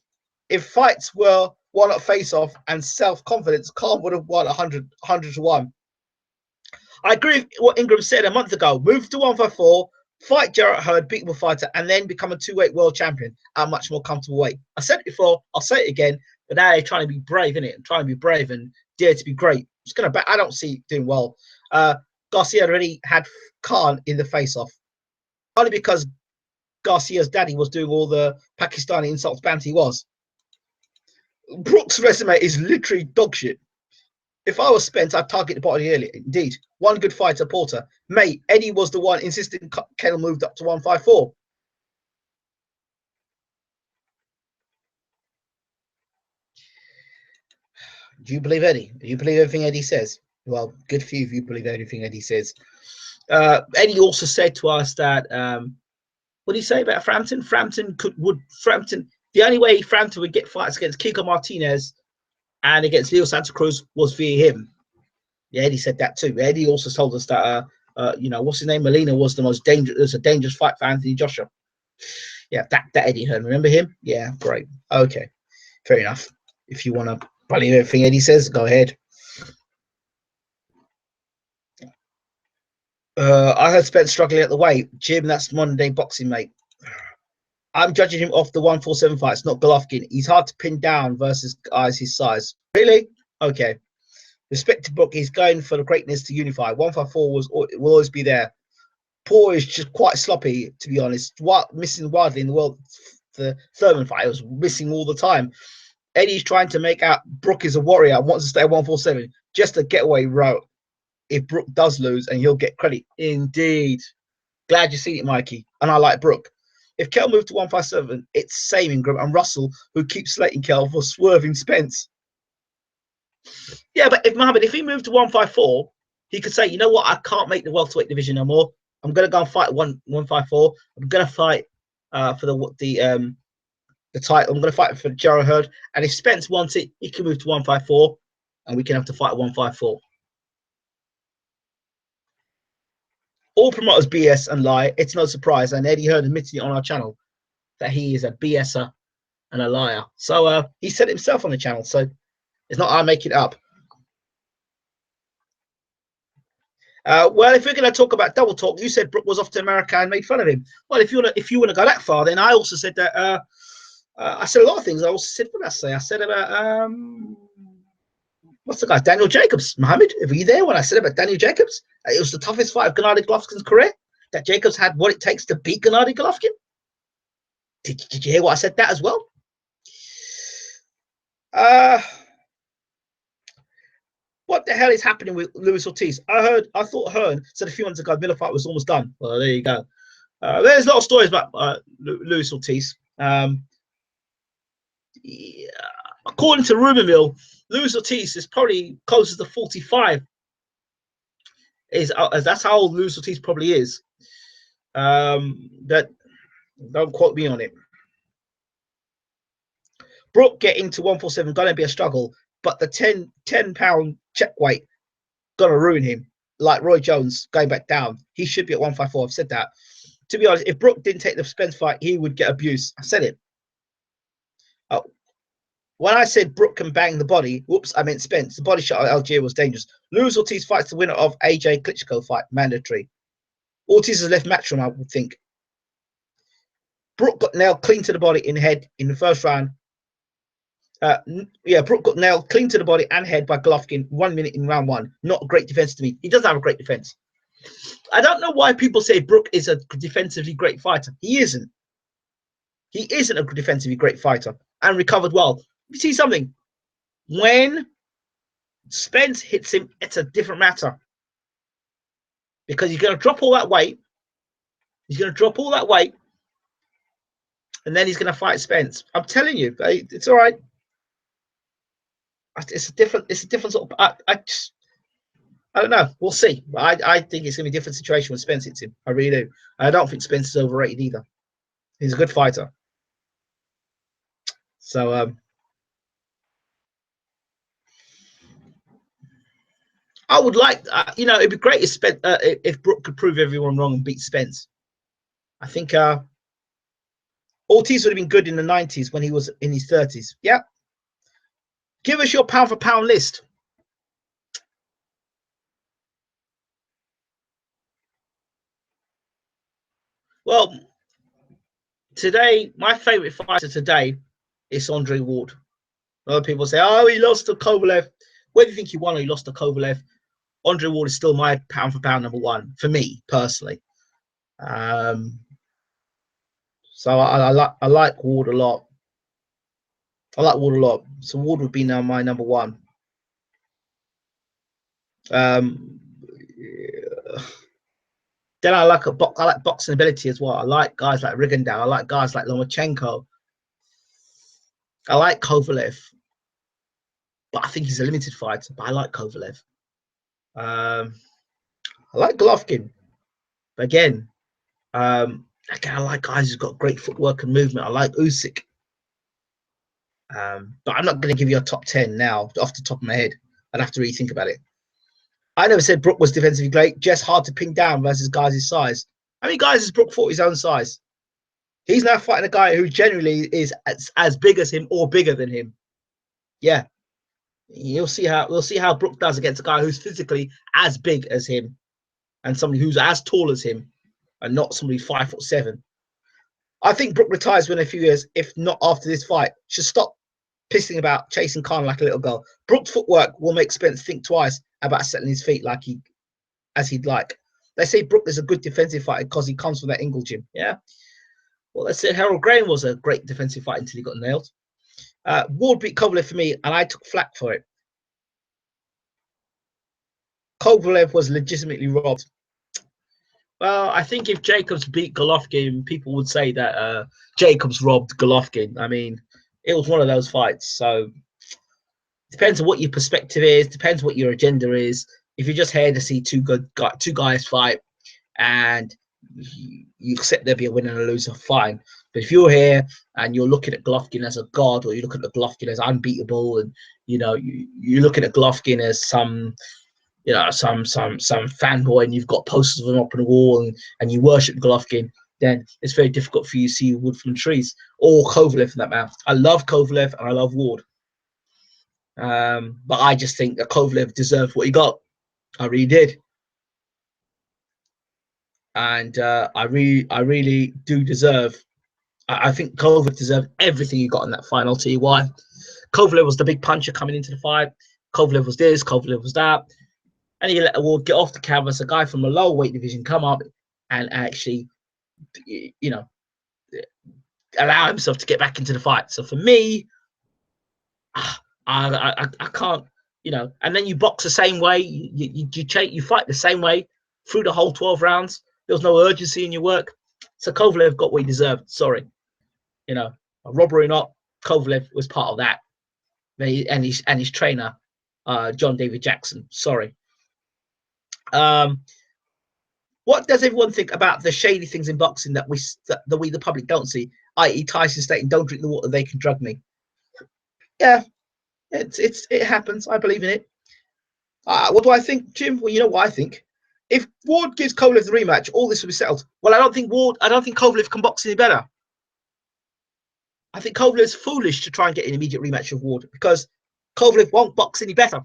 A: If fights were won at face-off and self-confidence, Khan would have won 100 to 1. I agree with what Ingram said a month ago. Move to 154, fight Jarrett Hurd, beatable fighter, and then become a 2-weight world champion at a much more comfortable weight. I said it before, I'll say it again, but now they're trying to be brave, innit? And trying to be brave and dare to be great. It's gonna I don't see it doing well. Garcia already had Khan in the face-off. Only because Garcia's daddy was doing all the Pakistani insults banter he was. Brook's resume is literally dog shit. If I was Spence, I'd target the body earlier. Indeed. One good fighter, Porter. Mate, Eddie was the one insisting Kettle moved up to 154. Do you believe Eddie? Do you believe everything Eddie says? Well, good for you if you believe everything Eddie says. Eddie also said to us that, what did he say about Frampton? Frampton, the only way Frampton would get fights against Kiko Martinez and against Leo Santa Cruz was via him. Yeah, Eddie said that too. Eddie also told us that, what's his name? Molina was the most dangerous, a dangerous fight for Anthony Joshua. Yeah, that Eddie heard. Remember him? Yeah, great. Okay, fair enough. If you want to believe everything Eddie says, go ahead. I heard Spence struggling at the weight. Jim, that's modern day boxing, mate. I'm judging him off the 147 fights, not Golovkin. He's hard to pin down versus guys his size. Really? Okay. Respect to Book. He's going for the greatness to unify. 154 will always be there. Paul is just quite sloppy, to be honest. Missing wildly in the world. The Thurman fight was missing all the time. Eddie's trying to make out Brook is a warrior and wants to stay at 147. Just a getaway route if Brook does lose, and he'll get credit. Indeed. Glad you see it, Mikey. And I like Brook. If Kell moved to 157, it's same Ingram and Russell, who keeps slating Kell for swerving Spence. Yeah, but if he moved to 154, he could say, you know what, I can't make the welterweight division no more. I'm gonna go and fight 154. I'm gonna fight for the title. I'm gonna fight for Jarrett Hurd. And if Spence wants it, he can move to 154, and we can have to fight 154. All promoters BS and lie. It's no surprise, and Eddie Hurd admitted it on our channel that he is a BSer and a liar. So he said it himself on the channel. So it's not I make it up. Well, if we're going to talk about double talk, you said Brook was off to America and made fun of him. Well, if you want to go that far, then I also said that. I said a lot of things. I also said, what did I say? I said about what's the guy? Daniel Jacobs. Mohammed, were you there when I said about Daniel Jacobs? It was the toughest fight of Gennady Golovkin's career. That Jacobs had what it takes to beat Gennady Golovkin. Did you hear what I said that as well? What the hell is happening with Luis Ortiz? I thought Hearn said a few months ago the Miller fight was almost done. Well, there you go. There's a lot of stories about Luis Ortiz. Yeah, according to rumor mill, Luis Ortiz is probably closer to 45. That's how old Luis Ortiz probably is. That don't quote me on it. Brook getting to 147 gonna be a struggle, but the 10 pound check weight gonna ruin him. Like Roy Jones going back down, he should be at 154. I've said that. To be honest, if Brook didn't take the Spence fight, he would get abuse. I said it. When I said Brook can bang the body, whoops, I meant Spence. The body shot at Algier was dangerous. Luis Ortiz fights the winner of AJ Klitschko fight, mandatory. Ortiz has left matchroom, I would think. Brook got nailed clean to the body in the head in the first round. Brook got nailed clean to the body and head by Golovkin 1 minute in round one. Not a great defense to me. He doesn't have a great defense. I don't know why people say Brook is a defensively great fighter. He isn't. He isn't a defensively great fighter and recovered well. You see something? When Spence hits him, it's a different matter. Because he's going to drop all that weight. He's going to drop all that weight. And then he's going to fight Spence. I'm telling you, it's all right. It's a different sort of. I don't know. We'll see. I think it's going to be a different situation when Spence hits him. I really do. I don't think Spence is overrated either. He's a good fighter. So I would like, you know, it'd be great if Brook could prove everyone wrong and beat Spence. I think Ortiz would have been good in the 90s when he was in his 30s. Yeah. Give us your pound for pound list. Well, today, my favorite fighter today is Andre Ward. A lot of people say, oh, he lost to Kovalev. Whether you think he won or he lost to Kovalev, Andre Ward is still my pound for pound number one for me personally. So I like Ward a lot. I like Ward a lot. So Ward would be now my number one. Um, then I like boxing ability as well. I like guys like Rigondeaux. I like guys like Lomachenko. I like Kovalev, but I think he's a limited fighter. But I like Kovalev. I like Golovkin. But again, I like guys who've got great footwork and movement. I like Usyk. But I'm not going to give you a top 10 now off the top of my head. I'd have to really think about it. I never said Brook was defensively great, just hard to pin down versus guys his size. How many guys has Brook fought his own size? He's now fighting a guy who generally is as big as him or bigger than him. Yeah. We'll see how Brook does against a guy who's physically as big as him and somebody who's as tall as him and not somebody 5'7". I think Brook retires within a few years, if not after this fight. Should stop pissing about chasing Khan like a little girl. Brook's footwork will make Spence think twice about settling his feet as he'd like. They say Brook is a good defensive fighter because he comes from that Ingle gym. Yeah. Well, they said Harold Graham was a great defensive fighter until he got nailed. Ward beat Kovalev for me, and I took flack for it. Kovalev was legitimately robbed. Well, I think if Jacobs beat Golovkin, people would say that Jacobs robbed Golovkin. I mean, it was one of those fights. So depends on what your perspective is. Depends what your agenda is. If you're just here to see two guys fight, and you accept there'll be a winner and a loser, fine. But if you're here and you're looking at Golovkin as a god, or you look at the Golovkin as unbeatable, and you're looking at Golovkin as some fanboy, and you've got posters of him up on the wall, and you worship Golovkin, then it's very difficult for you to see wood from trees, or Kovalev for that matter. I love Kovalev and I love Ward. But I just think that Kovalev deserved what he got. I really did. And I really do deserve. I think Kovalev deserved everything he got in that fight. I'll tell you why. Kovalev was the big puncher coming into the fight. Kovalev was this, Kovalev was that. And he let Ward get off the canvas. A guy from a lower weight division come up and actually, allow himself to get back into the fight. So for me, I can't, and then you box the same way. You fight the same way through the whole 12 rounds. There was no urgency in your work. So Kovalev got what he deserved. Sorry. A robbery or not, Kovalev was part of that. And his trainer, John David Jackson. Sorry. What does everyone think about the shady things in boxing that we, the public, don't see? I.e., Tyson stating, "Don't drink the water; they can drug me." Yeah, it happens. I believe in it. What do I think, Jim? Well, you know what I think. If Ward gives Kovalev the rematch, all this will be settled. Well, I don't think Kovalev can box any better. I think Kovalev's foolish to try and get an immediate rematch of Ward because Kovalev won't box any better.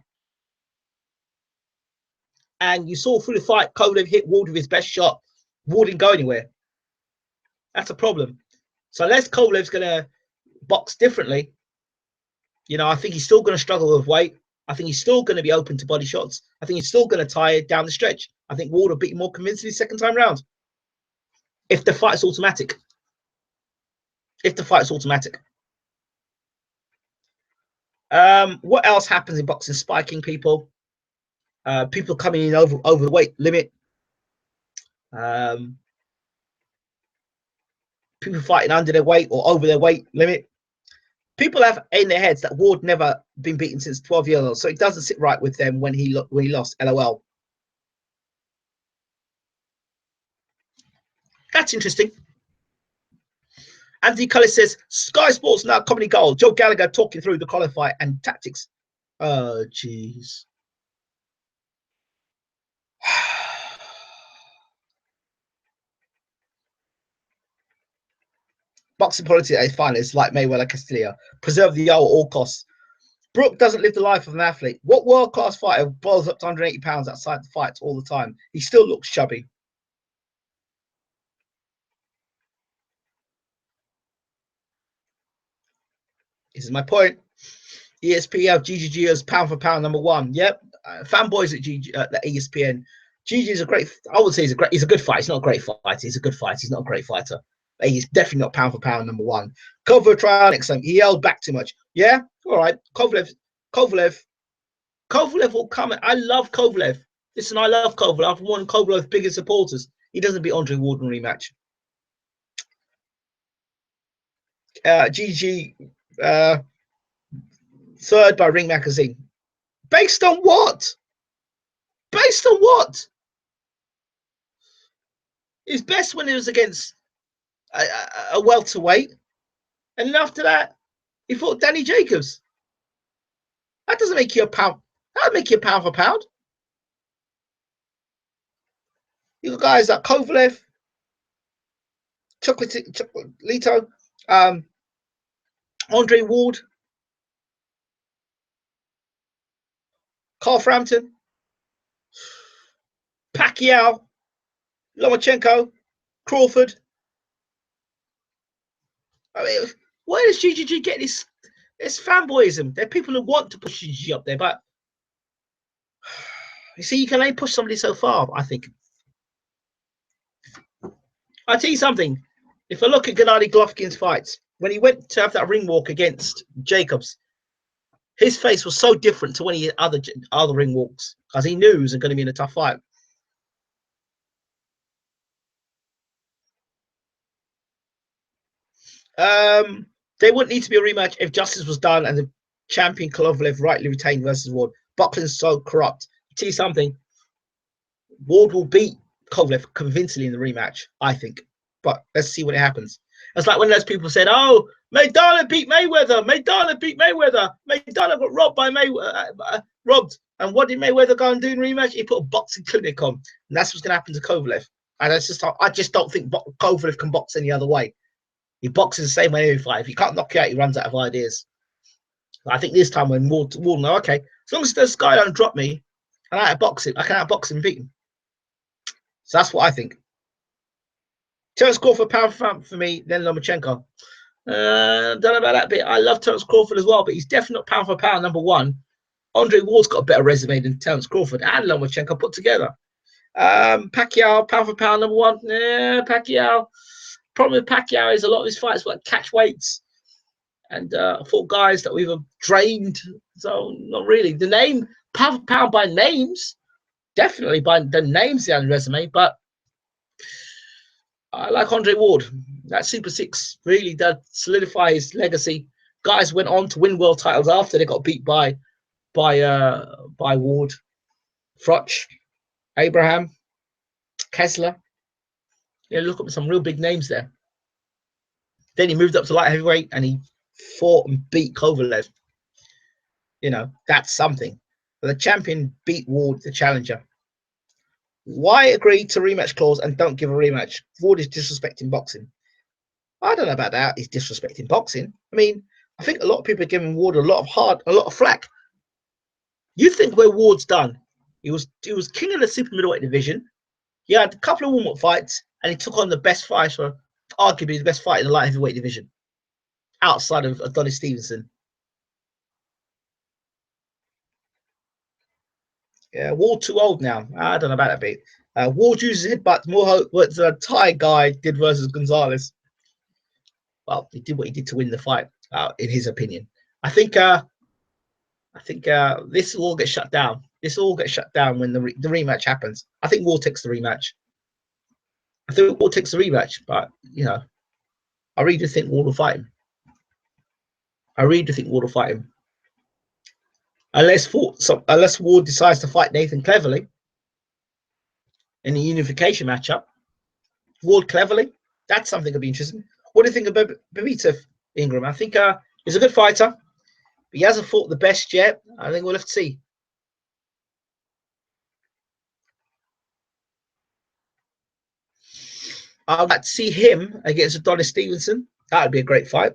A: And you saw through the fight, Kovalev hit Ward with his best shot. Ward didn't go anywhere. That's a problem. So unless Kovalev's going to box differently, I think he's still going to struggle with weight. I think he's still going to be open to body shots. I think he's still going to tire down the stretch. I think Ward will beat him more convincingly second time round. If the fight's automatic. What else happens in boxing? Spiking people. People coming in over the weight limit. People fighting under their weight or over their weight limit. People have in their heads that Ward never been beaten since 12 years old, so it doesn't sit right with them when he lost. LOL. That's interesting. Anthony Cullis says Sky Sports now comedy gold. Joe Gallagher talking through the qualify and tactics. Oh, jeez. Boxing policy is fine. It's like Mayweather Castillo. Preserve the art at all costs. Brook doesn't live the life of an athlete. What world-class fighter boils up to 180 pounds outside the fights all the time? He still looks chubby. This is my point. ESPN, GGG as pound for pound #1. Yep, fanboys at ESPN. GG is a great. I would say he's a good fighter. He's not a great fighter. He's a good fighter. He's not a great fighter. But he's definitely not pound for pound #1. Kovalev next time. He held back too much. Yeah, all right. Kovalev will come. I love Kovalev. Listen, I love Kovalev. I'm one of Kovalev's biggest supporters. He doesn't beat Andre Ward in rematch. GG. Third by Ring Magazine. Based on what? Based on what? His best when he was against a welterweight, and then after that, he fought Danny Jacobs. That doesn't make you a pound. That would make you a pound for pound. You got guys like Kovalev, Chocolatito, Andre Ward, Carl Frampton, Pacquiao, Lomachenko, Crawford. I mean, where does GGG get this? It's fanboyism. There are people who want to push GGG up there, but you see, you can only push somebody so far, I think. I'll tell you something. If I look at Gennady Golovkin's fights, when he went to have that ring walk against Jacobs, his face was so different to when he had other ring walks because he knew it was going to be in a tough fight. They wouldn't need to be a rematch if justice was done and the champion Kovalev rightly retained versus Ward. Boxing's so corrupt. I'll tell you something. Ward will beat Kovalev convincingly in the rematch, I think. But let's see what happens. It's like when those people said, "Oh, Maidana beat Mayweather. Maidana beat Mayweather. Maidana got robbed by robbed." And what did Mayweather go and do in rematch? He put a boxing clinic on, and that's what's going to happen to Kovalev. And I just don't think Kovalev can box any other way. He boxes the same way every fight. If he can't knock you out, he runs out of ideas. I think this time when Ward know, okay, as long as this guy don't drop me, and I outbox him, I can outbox him and beat him. So that's what I think. Terence Crawford, pound for me, then Lomachenko. Don't know about that bit. I love Terence Crawford as well, but he's definitely not pound for pound #1. Andre Ward's got a better resume than Terence Crawford and Lomachenko put together. Pacquiao, pound for pound #1. Yeah, Pacquiao. Problem with Pacquiao is a lot of his fights were catch weights and fought guys that we've drained. So not really. The name pound for pound by names, definitely by the names on the resume, but I like Andre Ward. That Super 6 really does solidify his legacy. Guys went on to win world titles after they got beat by Ward, Froch, Abraham, Kessler. Yeah, look at some real big names there. Then he moved up to light heavyweight and he fought and beat Kovalev. You know, that's something. But the champion beat Ward, the challenger. Why agree to rematch clause and don't give a rematch? Ward is disrespecting boxing. I don't know about that. He's disrespecting boxing. I mean, I think a lot of people are giving Ward a lot of flack. You think where Ward's done? He was king of the super middleweight division. He had a couple of warm-up fights, and he took on the best fighter, arguably the best fighter in the light heavyweight division, outside of Adonis Stevenson. Yeah, Ward too old now. I don't know about that bit. Ward uses headbutt more what the Thai guy did versus Gonzalez. Well, he did what he did to win the fight, in his opinion. I think this will all get shut down. This will all get shut down when the rematch happens. I think Ward takes the rematch. But you know, I really do think Ward will fight him. Unless Ward decides to fight Nathan Cleverly in the unification matchup. Ward Cleverly, that's something that'd be interesting. What do you think of Babita Ingram? I think he's a good fighter, but he hasn't fought the best yet. I think we'll have to see. I'd like to see him against Adonis Stevenson. That would be a great fight.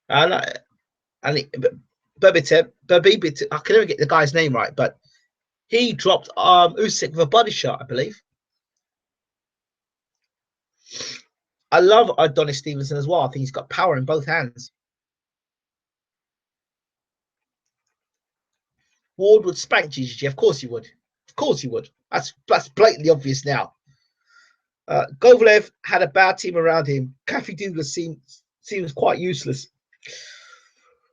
A: And Babibit, I can never get the guy's name right, but he dropped Usyk with a body shot, I believe. I love Adonis Stevenson as well. I think he's got power in both hands. Ward would spank GGG. Of course he would. Of course he would. That's blatantly obvious now. Kovalev had a bad team around him. Kathy Douglas seems quite useless.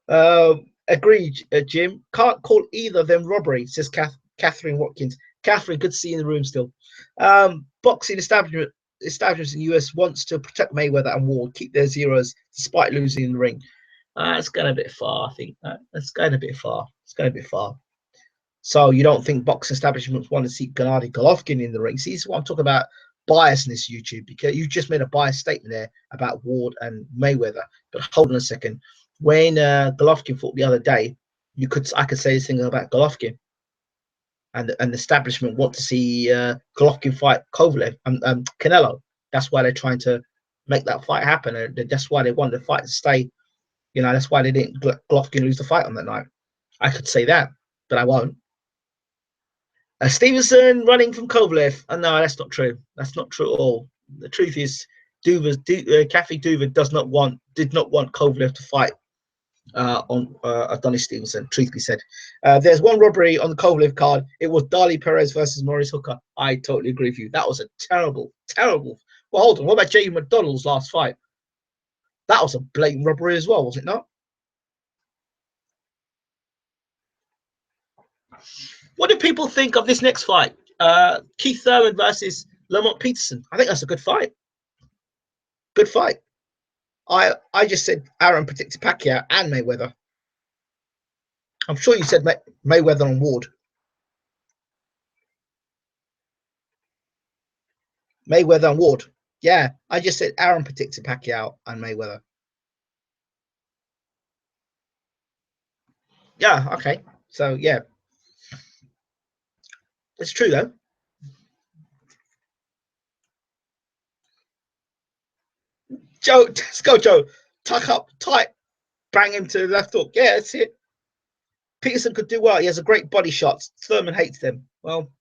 A: Agreed, Jim. Can't call either of them robbery, says Catherine Watkins. Catherine, good to see you in the room still. Boxing establishments in the US wants to protect Mayweather and Ward, keep their zeros despite losing in the ring. It's going a bit far, I think. That's going a bit far. It's going a bit far. So you don't think boxing establishments want to see Gennady Golovkin in the ring? See, this is what I'm talking about, bias in this YouTube, because you just made a biased statement there about Ward and Mayweather. But hold on a second. When Golovkin fought the other day, I could say this thing about Golovkin, and the establishment want to see Golovkin fight Kovalev and Canelo. That's why they're trying to make that fight happen. And that's why they want the fight to stay. You know, that's why they didn't Golovkin lose the fight on that night. I could say that, but I won't. Stevenson running from Kovalev. No, that's not true. That's not true at all. The truth is, Kathy Duva did not want Kovalev to fight on Adonis Stevenson. Truth be said, there's one robbery on the Kovalev card. It was Dali Perez versus Maurice Hooker. I totally agree with you. That was a terrible. Well, hold on. What about Jay McDonald's last fight? That was a blatant robbery as well, was it not? What do people think of this next fight? Keith Thurman versus Lamont Peterson. I think that's a good fight. Good fight. I just said Aaron predicted Pacquiao and Mayweather. I'm sure you said Mayweather and Ward. Mayweather and Ward. Yeah, I just said Aaron predicted Pacquiao and Mayweather. Yeah, okay. So, yeah. It's true, though. Joe, let's go, Joe. Tuck up, tight, bang him to the left hook. Yeah, that's it. Peterson could do well. He has a great body shot. Thurman hates them. Well,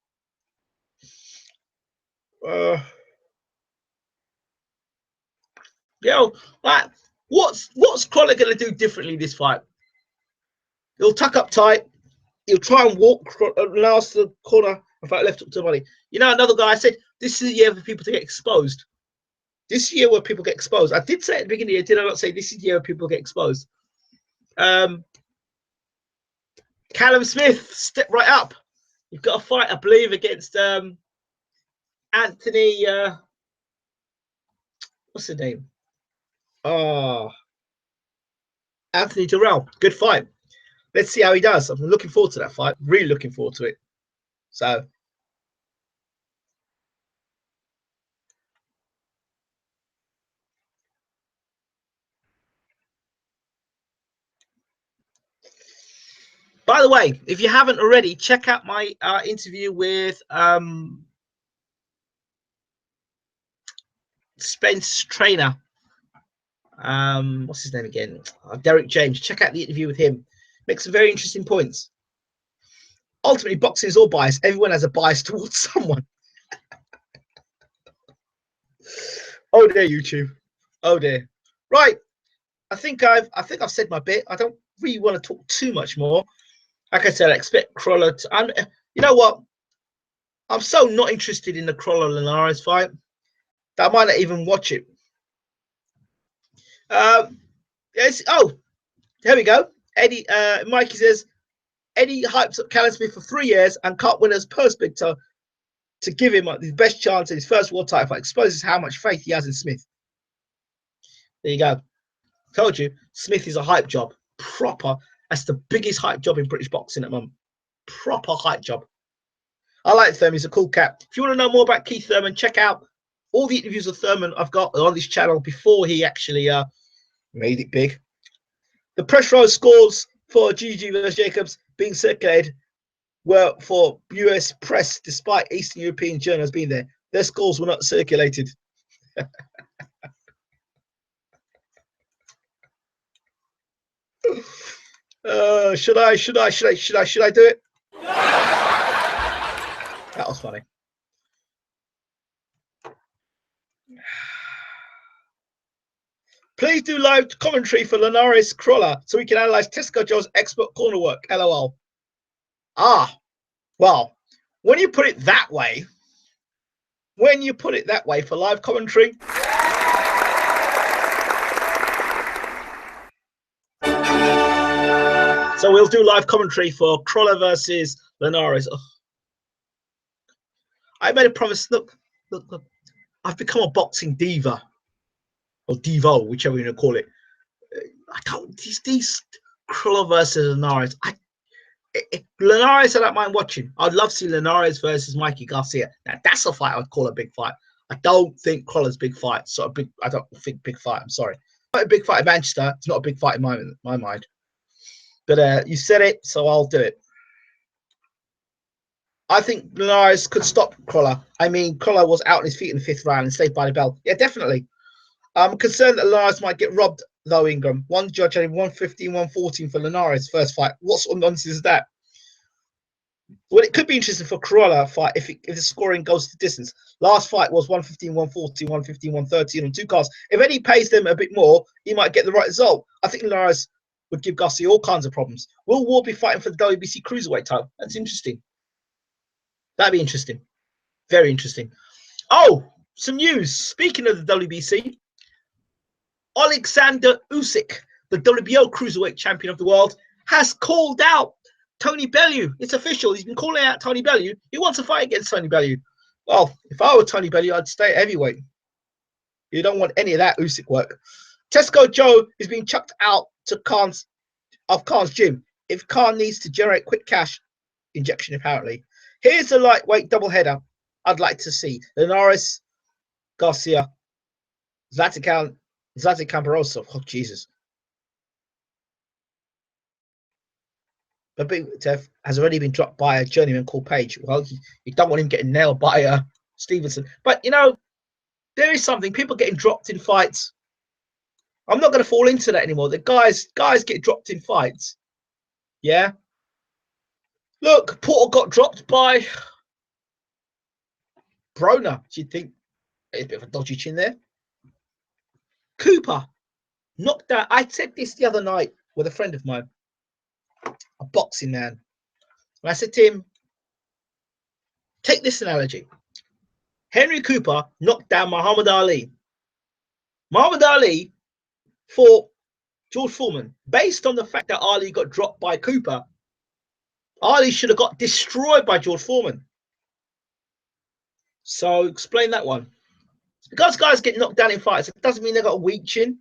A: like, what's Crolla going to do differently this fight? He'll tuck up tight. He'll try and walk last the corner. In fact, left hook to the body. You know, another guy, I said, this is the year for people to get exposed. This year where people get exposed. I did say at the beginning of the year, did I not say this is the year where people get exposed? Callum Smith, step right up. You've got a fight, I believe, against Anthony. What's the name? Anthony Durrell. Good fight. Let's see how he does. I'm looking forward to that fight. Really looking forward to it. So, by the way, if you haven't already, check out my interview with Spence trainer. What's his name again? Derek James. Check out the interview with him. Makes some very interesting points. Ultimately, boxing is all bias. Everyone has a bias towards someone. Oh dear, YouTube. Oh dear. Right. I think I've said my bit. I don't really want to talk too much more. Like I said, I expect Crolla to. You know what? I'm so not interested in the Crolla Linares fight that I might not even watch it. Yes. Oh, here we go. Eddie. Mikey says Eddie hypes up Callum Smith for 3 years and can't win as perspective to give him his best chance in his first world title fight. Exposes how much faith he has in Smith. There you go. Told you, Smith is a hype job. Proper. That's the biggest hype job in British boxing at the moment. Proper hype job. I like Thurman. He's a cool cat. If you want to know more about Keith Thurman, check out all the interviews of Thurman I've got on this channel before he actually made it big. The pressurized scores for GG versus Jacobs being circulated were for US press, despite Eastern European journals being there. Their scores were not circulated. Should I do it? That was funny. Please do live commentary for Linares Crolla so we can analyze Tesco Joe's expert corner work. LOL. Ah, well, when you put it that way, for live commentary, so we'll do live commentary for Crolla versus Linares. Oh. I made a promise. Look. I've become a boxing diva, or Devo, whichever you want to call it. I don't these Crolla versus Linares. Linares, I don't mind watching. I'd love to see Linares versus Mikey Garcia. Now that's a fight I'd call a big fight. I don't think Crolla's big fight. So big. I don't think big fight. I'm sorry. Not a big fight in Manchester. It's not a big fight in my mind. But you said it, so I'll do it. I think Linares could stop Crolla. I mean, Crolla was out on his feet in the 5th round and saved by the bell. Yeah, definitely. I'm concerned that Linares might get robbed, though, Ingram. One judge had 115, 114 for Linares' first fight. What sort of nonsense is that? Well, it could be interesting for Crolla fight if the scoring goes to distance. Last fight was 115, 114, 115, 113 on 2 cards. If Eddie pays them a bit more, he might get the right result. I think Linares would give Garcia all kinds of problems. Will Ward be fighting for the WBC Cruiserweight title? That's interesting. That'd be interesting. Very interesting. Oh, some news. Speaking of the WBC, Alexander Usyk, the WBO Cruiserweight Champion of the world, has called out Tony Bellew. It's official. He's been calling out Tony Bellew. He wants to fight against Tony Bellew. Well, if I were Tony Bellew, I'd stay at heavyweight. You don't want any of that Usyk work. Tesco Joe is being chucked out to Khan's gym if Khan needs to generate quick cash injection, apparently. Here's a lightweight doubleheader I'd like to see. Linares, Garcia, Zlatan Camparoso. Oh, Jesus. But BWTF has already been dropped by a journeyman called Page. Well, you don't want him getting nailed by Stevenson. But, you know, there is something. People getting dropped in fights. I'm not going to fall into that anymore. The guys get dropped in fights. Yeah. Look, Porter got dropped by Broner. Do you think it's a bit of a dodgy chin there? Cooper knocked out. I said this the other night with a friend of mine, a boxing man. And I said to him, take this analogy. Henry Cooper knocked down Muhammad Ali. Muhammad Ali fought George Foreman. Based on the fact that Ali got dropped by Cooper, Ali should have got destroyed by George Foreman. So explain that one. Because guys get knocked down in fights, it doesn't mean they got a weak chin.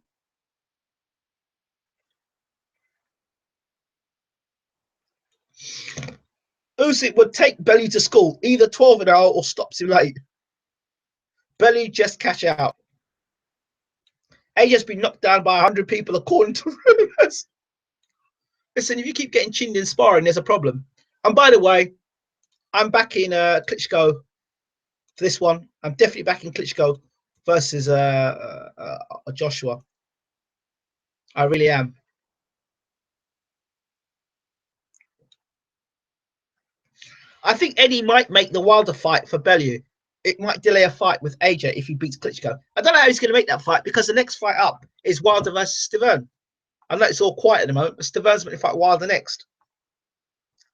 A: Usyk would take Bellew to school, either 12-0 or stops him late. Bellew just cash out. AJ's been knocked down by 100 people according to rumors. Listen, if you keep getting chinned in sparring, there's a problem. And by the way, I'm back in Klitschko for this one. I'm definitely back in Klitschko versus Joshua. I really am. I think Eddie might make the Wilder fight for Bellew. It might delay a fight with AJ if he beats Klitschko. I don't know how he's going to make that fight because the next fight up is Wilder versus Stiverne. I know it's all quiet at the moment, but Stiverne's going to fight Wilder next.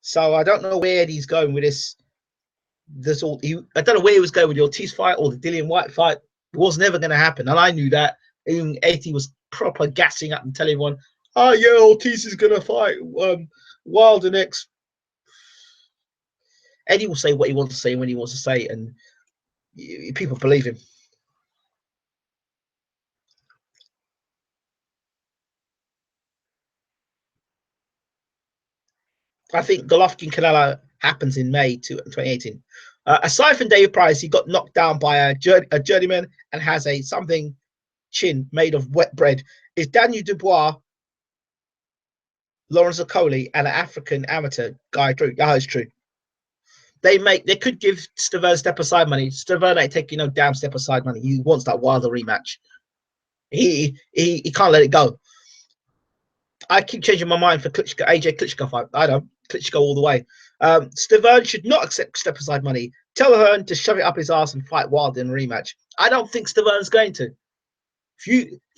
A: So I don't know where Eddie's going with this. I don't know where he was going with the Ortiz fight or the Dillian White fight. It was never going to happen, and I knew that. Even Eddie was proper gassing up and telling everyone, "Oh yeah, Ortiz is going to fight Wilder next." Eddie will say what he wants to say when he wants to say it, and people believe him. I think Golovkin Canelo happens in May 2018. Aside from David Price, he got knocked down by a journeyman and has a something chin made of wet bread. Is Daniel Dubois, Lawrence Okoli, and an African amateur guy true? Yeah, it's true. They could give Stiverne step aside money. Stiverne ain't taking no damn step aside money. He wants that Wilder rematch. He can't let it go. I keep changing my mind for Klitschko, AJ Klitschko fight. I don't. Klitschko all the way. Stavern should not accept step aside money. Tell Hearn to shove it up his ass and fight Wilder in a rematch. I don't think Stavern's going to. If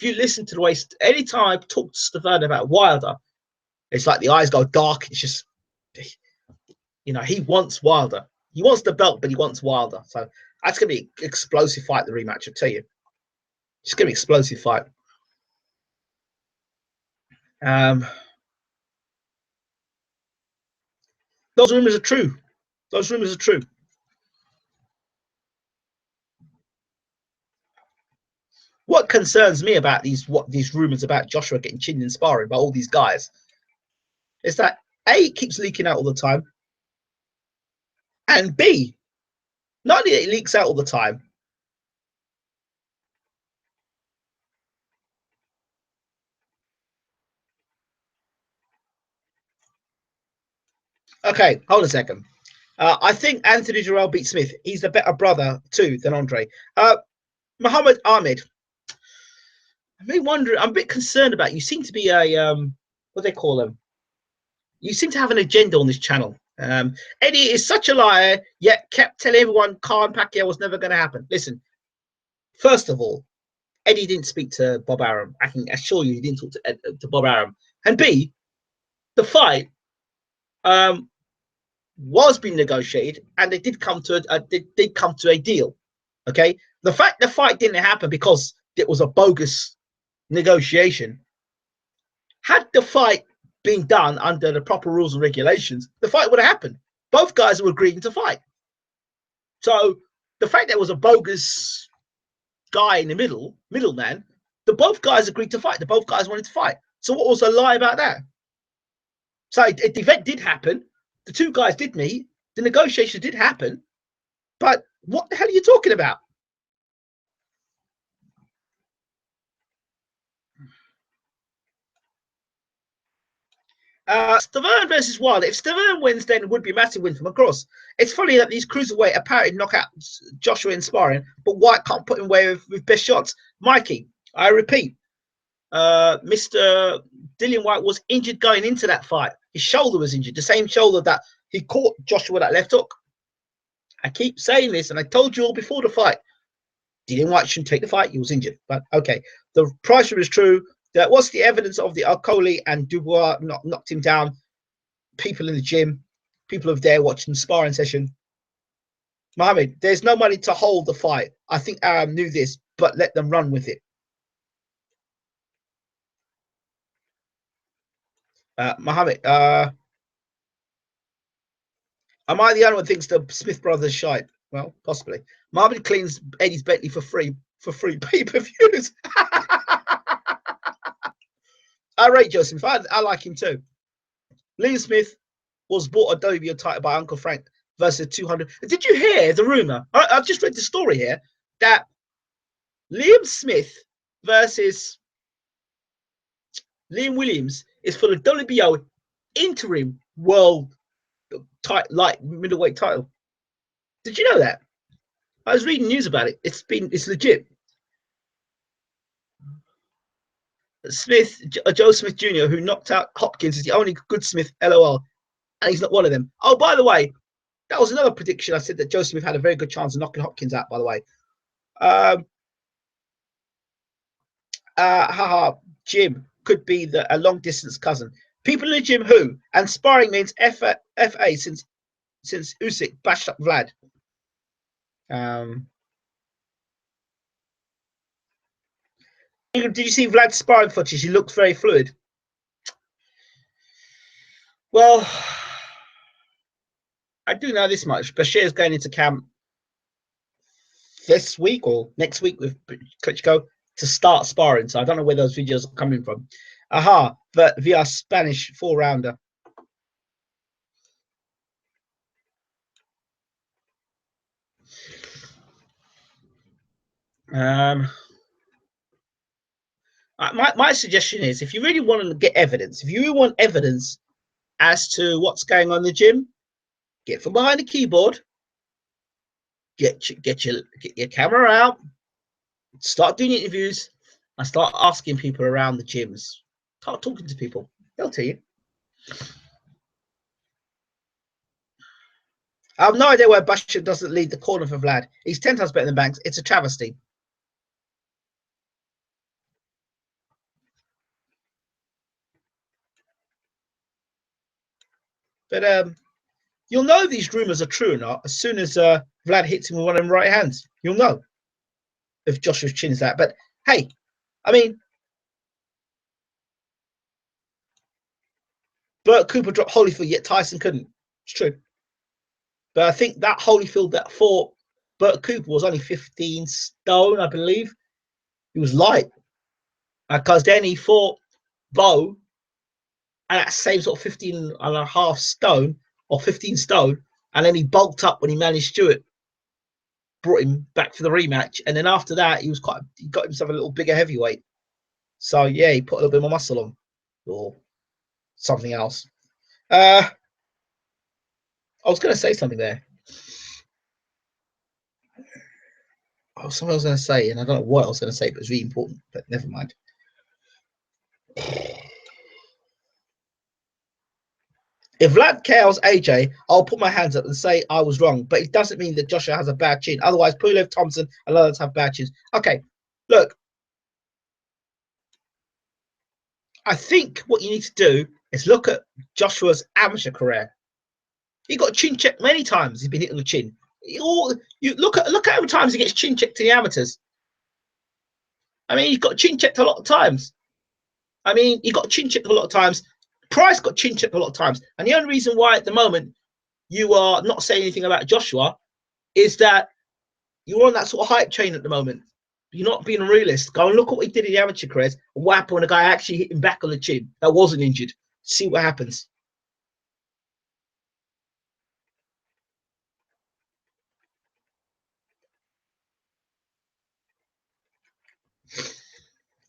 A: you listen to the way anytime I talk to Stavern about Wilder, it's like the eyes go dark. It's just, you know, he wants Wilder. He wants the belt, but he wants Wilder. So that's gonna be an explosive fight. The rematch, I'll tell you. It's gonna be an explosive fight. Those rumors are true. Those rumors are true. What concerns me about these rumors about Joshua getting chinned in sparring by all these guys is that A, it keeps leaking out all the time, and B, not only that it leaks out all the time, okay, hold a second. I think Anthony Jarrell beat Smith. He's the better brother too than Andre. Muhammad Ahmed. I'm a bit concerned about you. Seem to be a what do they call them? You seem to have an agenda on this channel. Eddie is such a liar, yet kept telling everyone Khan Pacquiao was never going to happen. Listen, first of all, Eddie didn't speak to Bob Arum. I can assure you he didn't talk to Bob Arum. And B, the fight was being negotiated, and they did come to a deal. Okay, the fact the fight didn't happen because it was a bogus negotiation. Had the fight been done under the proper rules and regulations, the fight would have happened. Both guys were agreeing to fight. So the fact that it was a bogus guy in the middleman, both guys agreed to fight. The both guys wanted to fight. So what was the lie about that? So the event did happen. The two guys did meet. The negotiation did happen. But what the hell are you talking about? Stavern versus Wilder. If Stavern wins, then it would be a massive win for McCross. It's funny that these cruiserweight apparently knock out Joshua in sparring, but White can't put him away with best shots. Mikey, I repeat, Mr. Dillian White was injured going into that fight. His shoulder was injured, the same shoulder that he caught Joshua that left hook. I keep saying this, and I told you all before the fight. Dillian White shouldn't take the fight. He was injured. But okay, the price was true. That was the evidence of the Alcoli and Dubois knocked him down. People in the gym, people over there watching the sparring session. Mohammed, there's no money to hold the fight. I think Aram knew this, but let them run with it. Mohammed, am I the only one who thinks the Smith brothers shite? Well, possibly. Mohammed cleans Eddie's Bentley for free pay-per-views. I rate Joseph. I like him too. Liam Smith was bought a WBO title by Uncle Frank versus 200. Did you hear the rumor? I've just read the story here that Liam Smith versus Liam Williams is for the WBO interim world light middleweight title. Did you know that? I was reading news about it. It's legit. Smith, Joe Smith Jr., who knocked out Hopkins, is the only good Smith, LOL, and he's not one of them. Oh, by the way, that was another prediction. I said that Joe Smith had a very good chance of knocking Hopkins out, by the way. Jim could be a long-distance cousin. People in the gym who, and sparring means FA since Usyk bashed up Vlad. Did you see Vlad's sparring footage? He looked very fluid. Well, I do know this much. Bashir's going into camp this week or next week with Klitschko to start sparring. So I don't know where those videos are coming from. But via Spanish 4-rounder. My suggestion is, if you really want to get evidence, if you really want evidence as to what's going on in the gym, get from behind the keyboard, get your camera out, start doing interviews, and start asking people around the gyms Start talking to people. They'll tell you. I have no idea why Bashir doesn't lead the corner for Vlad. He's 10 times better than Banks. It's a travesty. But you'll know these rumors are true or not as soon as Vlad hits him with one of them right hands. You'll know if Joshua's chin's that. But hey, I mean, Burt Cooper dropped Holyfield, yet Tyson couldn't. It's true. But I think that Holyfield that fought Burt Cooper was only 15 stone, I believe. He was light. Because then he fought Bo at that same sort of 15 and a half stone or 15 stone. And then he bulked up when he managed Stewart, brought him back for the rematch. And then after that, he got himself a little bigger heavyweight. So yeah, he put a little bit more muscle on or something else. I was going to say something there. Oh, something I was going to say, and I don't know what I was going to say, but it's really important. But never mind. If Vlad KOs AJ, I'll put my hands up and say I was wrong. But it doesn't mean that Joshua has a bad chin. Otherwise, Pulev, Thompson, and others have bad chins. Okay, look. I think what you need to do is look at Joshua's amateur career. He got chin checked many times. He's been hit on the chin. You look at how many times he gets chin checked in the amateurs. I mean, he got chin checked a lot of times. Price got chin checked a lot of times. And the only reason why at the moment you are not saying anything about Joshua is that you're on that sort of hype train at the moment. You're not being a realist. Go and look at what he did in the amateur careers and what happened when a guy actually hit him back on the chin that wasn't injured. See what happens.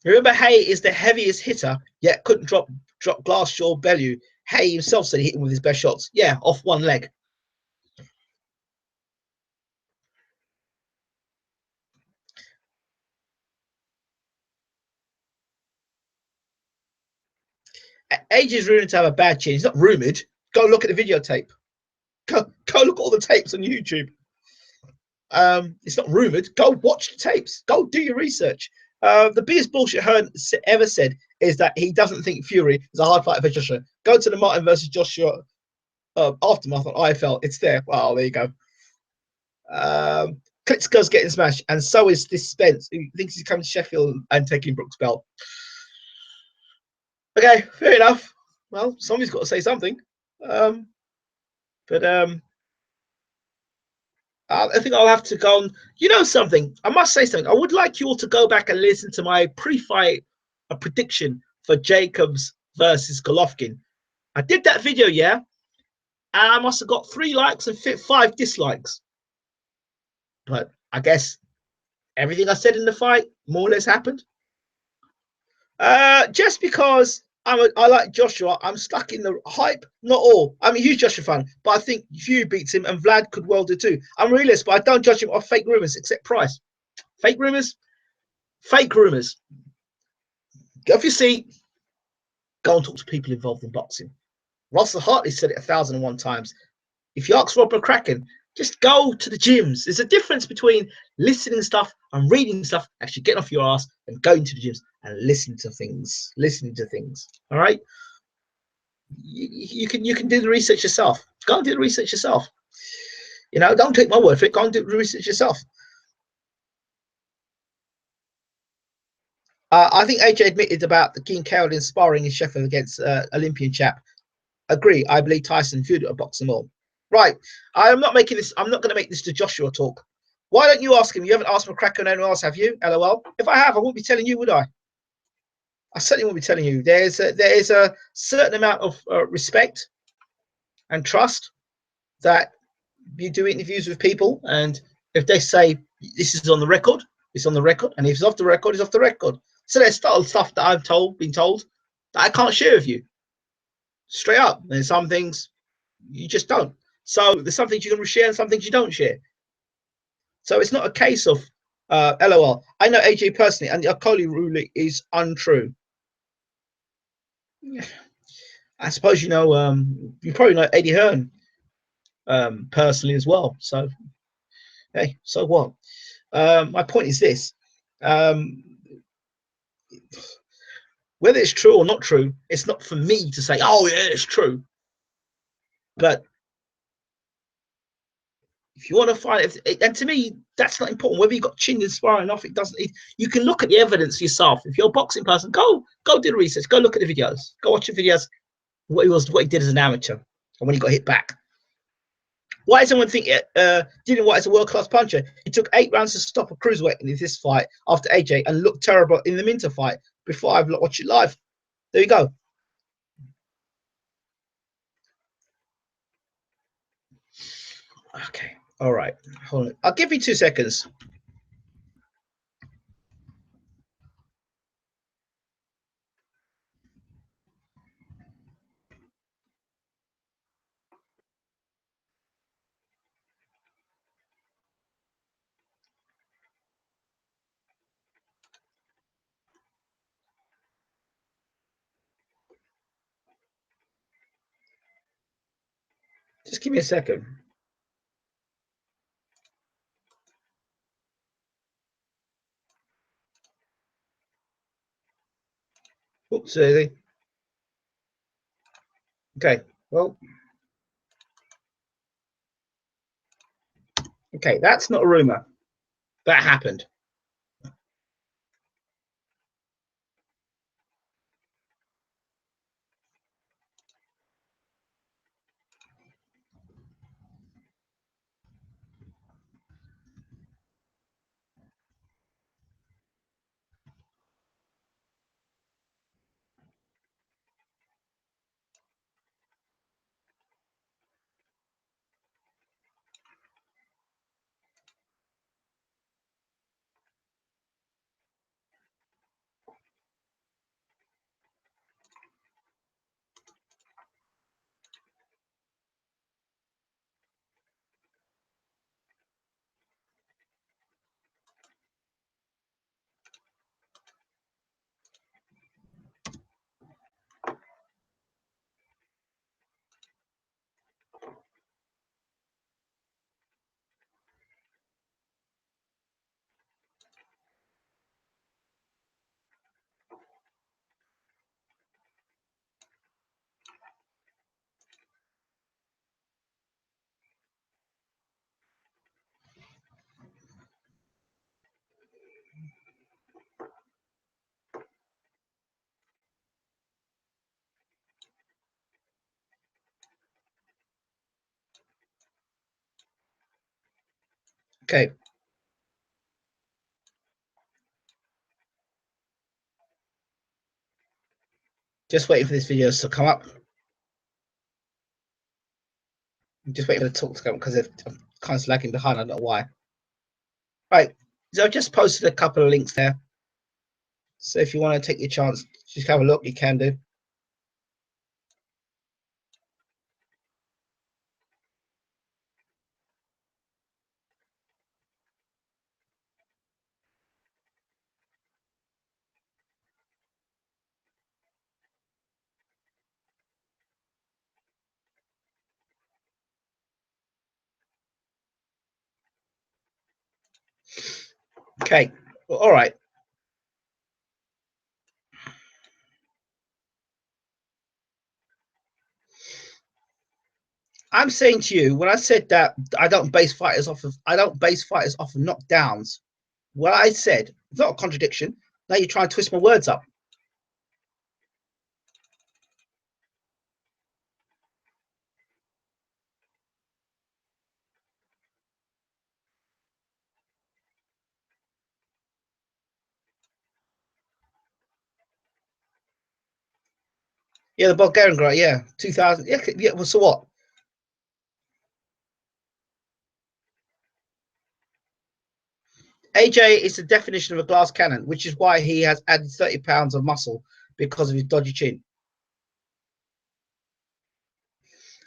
A: Remember, Hay is the heaviest hitter, yet couldn't drop Glassjaw Bellew. Hay himself said he hit him with his best shots. Yeah, off one leg. AJ is rumored to have a bad chin. He's not rumored. Go look at the videotape. Go look at all the tapes on YouTube. It's not rumored. Go watch the tapes. Go do your research. The biggest bullshit Hearn ever said is that he doesn't think Fury is a hard fighter for Joshua. Go to the Martin versus Joshua aftermath on IFL. It's there. Well, there you go. Klitschko's getting smashed, and so is this Spence, who thinks he's coming to Sheffield and taking Brooks' belt. Okay, fair enough. Well, somebody's got to say something. But I think I'll have to go on. You know something? I must say something. I would like you all to go back and listen to my pre-fight prediction for Jacobs versus Golovkin. I did that video, yeah, and I must have got 3 likes and 5 dislikes. But I guess everything I said in the fight more or less happened. Just because I like Joshua, I'm stuck in the hype. Not all. I'm a huge Joshua fan, but I think Fury beats him, and Vlad could well do too. I'm a realist, but I don't judge him off fake rumors, except Price. Fake rumors. Go off your seat. Go and talk to people involved in boxing. Russell Hartley said it 1,001 times. If you ask Rob McCracken, just go to the gyms. There's a difference between listening stuff and reading stuff, actually getting off your ass and going to the gyms and listening to things. All right. You can do the research yourself. Go and do the research yourself. You know, don't take my word for it. Go and do the research yourself. I think AJ admitted about the King Carolyn sparring in Sheffield against Olympian chap. Agree. I believe Tyson Fury would box them all. Right. I'm not going to make this to Joshua talk. Why don't you ask him? You haven't asked McCracken or anyone else, have you? LOL. If I have, I won't be telling you, would I? I certainly won't be telling you. There is a certain amount of respect and trust that you do interviews with people, and if they say this is on the record, it's on the record, and if it's off the record, it's off the record. So there's still stuff that I've been told that I can't share with you. Straight up. There's some things you just don't. So there's some things you can share and some things you don't share. So it's not a case of LOL. I know AJ personally, and the Akoli ruling is untrue. Yeah. I suppose you know. You probably know Eddie Hearn personally as well. So hey, so what? My point is this: um, whether it's true or not true, it's not for me to say, "Oh yeah, it's true." But if you want to find it, and to me, that's not important. Whether you got chin inspiring enough, it doesn't. You can look at the evidence yourself. If you're a boxing person, go do the research. Go look at the videos. Go watch the videos. What he did as an amateur, and when he got hit back. Why does someone think Dillian White is a world-class puncher? It took 8 rounds to stop a cruiserweight in this fight after AJ and looked terrible in the Minter fight before I've watched it live. There you go. Okay. All right. Hold on. I'll give you 2 seconds. Just give me a second. Oops, Susie. Okay. Well, okay. That's not a rumor. That happened. Okay. Just waiting for this video to come up. I'm just waiting for the talk to come because I'm kind of lagging behind. I don't know why. Right. So I've just posted a couple of links there. So if you want to take your chance, just have a look. You can do. Okay. All right. I'm saying to you, when I said that I don't base fighters off of knockdowns. What I said, it's not a contradiction. Now you're trying to twist my words up. Yeah, the Bulgarian guy, yeah, 2000. Yeah, yeah. Well, so what? AJ is the definition of a glass cannon, which is why he has added 30 pounds of muscle because of his dodgy chin.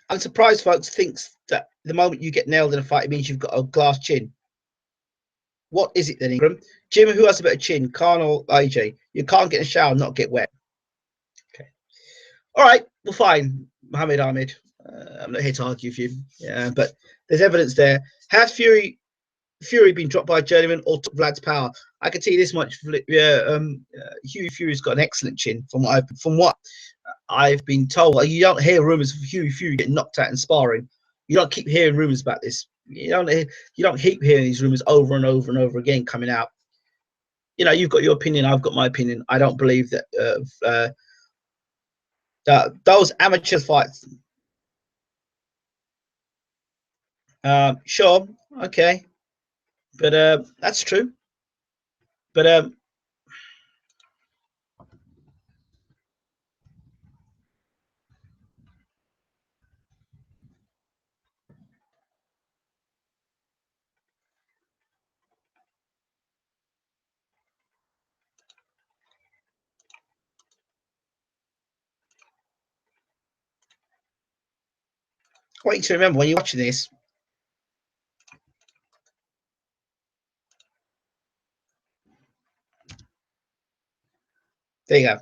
A: I'm surprised folks thinks that the moment you get nailed in a fight, it means you've got a glass chin. What is it then, Ingram? Jim, who has a better chin, Khan or AJ? You can't get in the shower and not get wet. Okay. All right, well, fine, Mohammed Ahmed. I'm not here to argue with you, yeah, but there's evidence there. Has Fury been dropped by a journeyman or took Vlad's power? I can tell you this much. Hughie Fury's got an excellent chin, from what I've been told. Like, you don't hear rumors of Hughie Fury getting knocked out in sparring. You don't keep hearing rumors about this. You don't keep hearing these rumors over and over and over again coming out. You've got your opinion. I've got my opinion. I don't believe that those amateur fights. Sure, okay, but that's true. But I want you to remember when you're watching this. There you go.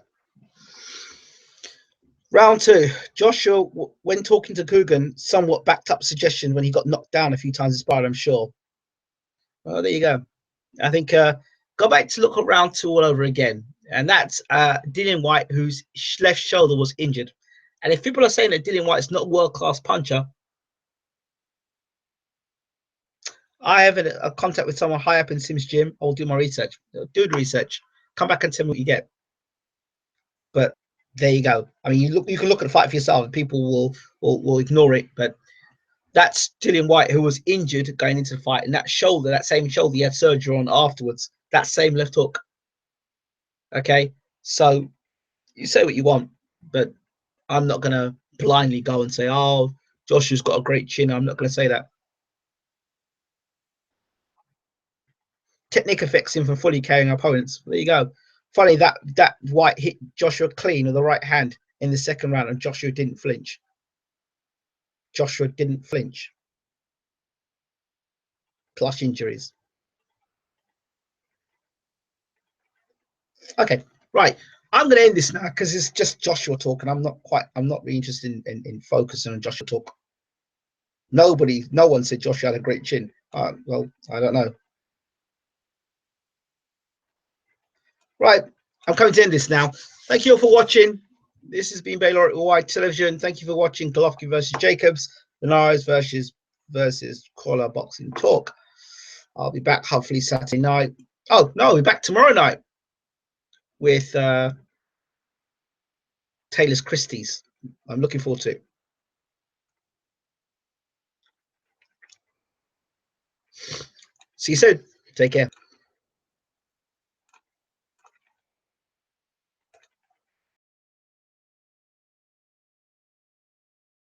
A: Round two. Joshua, when talking to Coogan, somewhat backed up suggestion when he got knocked down a few times in sparring, I'm sure. Well, there you go. I think go back to look at round two all over again. And that's Dillian Whyte, whose left shoulder was injured. And if people are saying that Dillian Whyte is not a world-class puncher, I have a contact with someone high up in Sim's gym. I'll do my research. Do the research. Come back and tell me what you get. But there you go. I mean, you can look at the fight for yourself, and people will ignore it. But that's Dillian Whyte, who was injured going into the fight, and that same shoulder, he had surgery on afterwards. That same left hook. Okay, so you say what you want, but I'm not gonna blindly go and say, "Oh, Joshua's got a great chin." I'm not gonna say that. Technique affects him from fully carrying opponents. There you go. Funny that White hit Joshua clean with the right hand in the second round, and Joshua didn't flinch. Joshua didn't flinch. Plus injuries. Okay, right. I'm going to end this now because it's just Joshua talk, and I'm not really interested in focusing on Joshua talk. No one said Joshua had a great chin. Well, I don't know. Right, I'm coming to end this now. Thank you all for watching. This has been Baylor White Television. Thank you for watching Golovkin versus Jacobs, Linares versus Crolla Boxing Talk. I'll be back hopefully Saturday night. Oh no, I'll be back tomorrow night with Taylor's Christie's. I'm looking forward to it. See you soon. Take care.